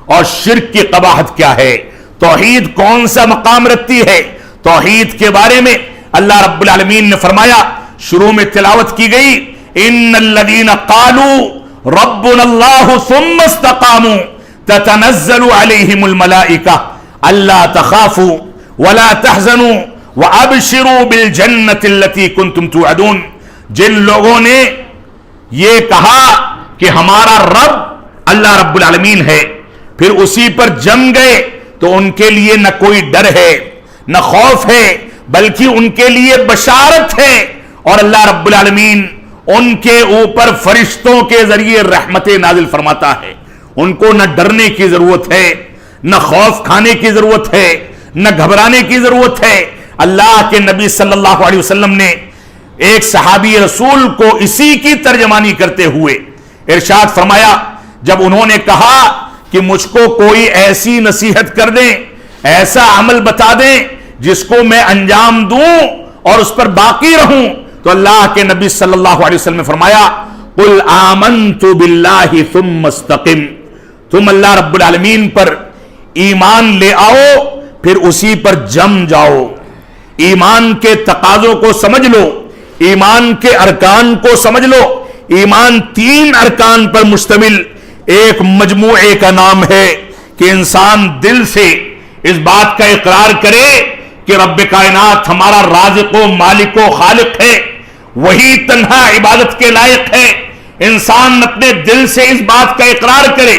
اور شرک کی قباحت کیا ہے. توحید کون سا مقام رکھتی ہے. توحید کے بارے میں اللہ رب العالمین نے فرمایا, شروع میں تلاوت کی گئی, ان الذین قالوا ربنا اللہ ثم استقاموا تتنزل علیہم الملائکہ الا تخافوا ولا تحزنوا وابشروا بالجنۃ التی کنتم توعدون. جن لوگوں نے یہ کہا کہ ہمارا رب اللہ رب العالمین ہے, پھر اسی پر جم گئے, تو ان کے لیے نہ کوئی ڈر ہے نہ خوف ہے, بلکہ ان کے لیے بشارت ہے. اور اللہ رب العالمین ان کے اوپر فرشتوں کے ذریعے رحمتیں نازل فرماتا ہے. ان کو نہ ڈرنے کی ضرورت ہے, نہ خوف کھانے کی ضرورت ہے, نہ گھبرانے کی ضرورت ہے. اللہ کے نبی صلی اللہ علیہ وسلم نے ایک صحابی رسول کو اسی کی ترجمانی کرتے ہوئے ارشاد فرمایا, جب انہوں نے کہا کہ مجھ کو کوئی ایسی نصیحت کر دیں, ایسا عمل بتا دیں جس کو میں انجام دوں اور اس پر باقی رہوں, تو اللہ کے نبی صلی اللہ علیہ وسلم نے فرمایا, قل آمنت باللہ ثم استقم. تم اللہ رب العالمین پر ایمان لے آؤ, پھر اسی پر جم جاؤ. ایمان کے تقاضوں کو سمجھ لو, ایمان کے ارکان کو سمجھ لو. ایمان 3 ارکان پر مشتمل ایک مجموعے کا نام ہے کہ انسان دل سے اس بات کا اقرار کرے کہ رب کائنات ہمارا رازق و مالک و خالق ہے, وہی تنہا عبادت کے لائق ہے. انسان اپنے دل سے اس بات کا اقرار کرے,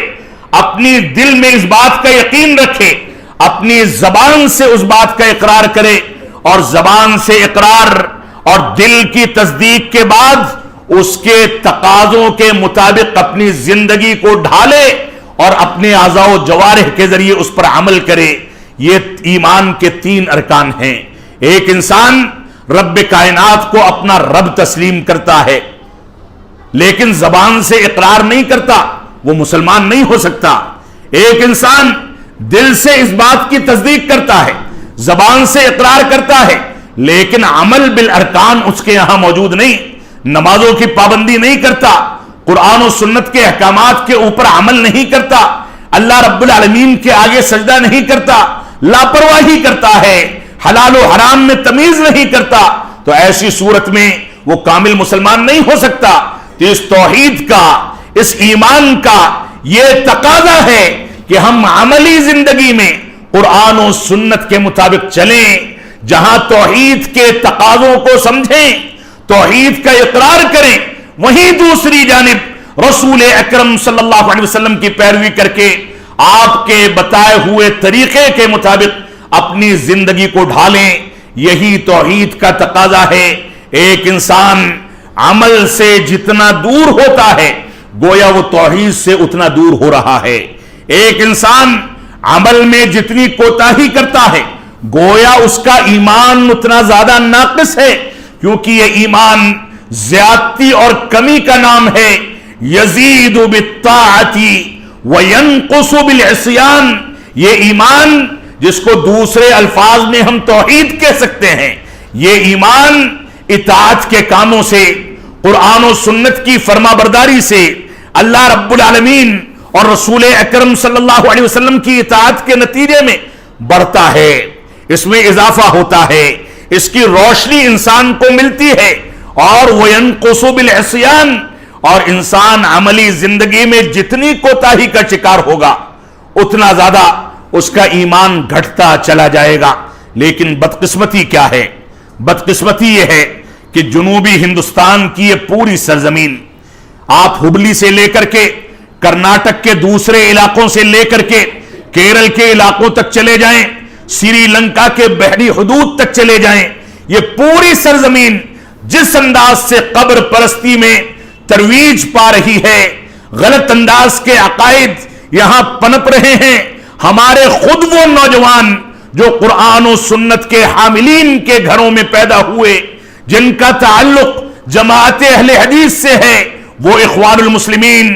اپنی دل میں اس بات کا یقین رکھے, اپنی زبان سے اس بات کا اقرار کرے, اور زبان سے اقرار اور دل کی تصدیق کے بعد اس کے تقاضوں کے مطابق اپنی زندگی کو ڈھالے اور اپنے اعضاء و جوارح کے ذریعے اس پر عمل کرے. یہ ایمان کے 3 ارکان ہیں. ایک انسان رب کائنات کو اپنا رب تسلیم کرتا ہے, لیکن زبان سے اقرار نہیں کرتا, وہ مسلمان نہیں ہو سکتا. ایک انسان دل سے اس بات کی تصدیق کرتا ہے, زبان سے اقرار کرتا ہے, لیکن عمل بالارکان اس کے یہاں موجود نہیں, نمازوں کی پابندی نہیں کرتا, قرآن و سنت کے احکامات کے اوپر عمل نہیں کرتا, اللہ رب العالمین کے آگے سجدہ نہیں کرتا, لاپرواہی کرتا ہے, حلال و حرام میں تمیز نہیں کرتا, تو ایسی صورت میں وہ کامل مسلمان نہیں ہو سکتا. تو اس توحید کا, اس ایمان کا یہ تقاضا ہے کہ ہم عملی زندگی میں قرآن و سنت کے مطابق چلیں, جہاں توحید کے تقاضوں کو سمجھیں, توحید کا اقرار کریں, وہیں دوسری جانب رسول اکرم صلی اللہ علیہ وسلم کی پیروی کر کے آپ کے بتائے ہوئے طریقے کے مطابق اپنی زندگی کو ڈھالیں. یہی توحید کا تقاضا ہے. ایک انسان عمل سے جتنا دور ہوتا ہے گویا وہ توحید سے اتنا دور ہو رہا ہے. ایک انسان عمل میں جتنی کوتاہی کرتا ہے گویا اس کا ایمان اتنا زیادہ ناقص ہے, کیونکہ یہ ایمان زیادتی اور کمی کا نام ہے. یزید بالطاعت وینقص بالعصیان. یہ ایمان جس کو دوسرے الفاظ میں ہم توحید کہہ سکتے ہیں, یہ ایمان اطاعت کے کاموں سے, قرآن و سنت کی فرما برداری سے, اللہ رب العالمین اور رسول اکرم صلی اللہ علیہ وسلم کی اطاعت کے نتیجے میں بڑھتا ہے, اس میں اضافہ ہوتا ہے, اس کی روشنی انسان کو ملتی ہے. اور وینقص بالعصیان, اور انسان عملی زندگی میں جتنی کوتاہی کا شکار ہوگا اتنا زیادہ اس کا ایمان گھٹتا چلا جائے گا. لیکن بدقسمتی کیا ہے؟ بدقسمتی یہ ہے کہ جنوبی ہندوستان کی یہ پوری سرزمین, آپ ہبلی سے لے کر کے کرناٹک کے دوسرے علاقوں سے لے کر کے کیرل کے علاقوں تک چلے جائیں, سری لنکا کے بحری حدود تک چلے جائیں, یہ پوری سرزمین جس انداز سے قبر پرستی میں ترویج پا رہی ہے, غلط انداز کے عقائد یہاں پنپ رہے ہیں. ہمارے خود وہ نوجوان جو قرآن و سنت کے حاملین کے گھروں میں پیدا ہوئے, جن کا تعلق جماعت اہل حدیث سے ہے, وہ اخوان المسلمین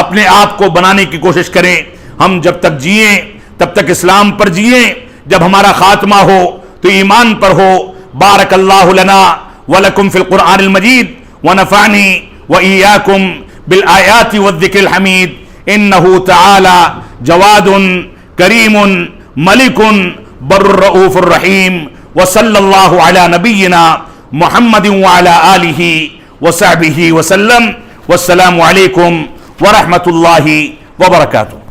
اپنے آپ کو بنانے کی کوشش کریں. ہم جب تک جئیں تب تک اسلام پر جئیں، جب ہمارا خاتمہ ہو تو ایمان پر ہو. بارک اللہ لنا ولکم فی القرآن المجید ونفعنی وإیاکم بالآیات والذکر الحمید. انہ تعالی جواد کریم ملک بر الرؤوف الرحیم. وصلی اللہ علی نبینا محمد وعلی آلہ وصحبہ وسلم. والسلام علیکم ورحمۃ اللہ وبرکاتہ.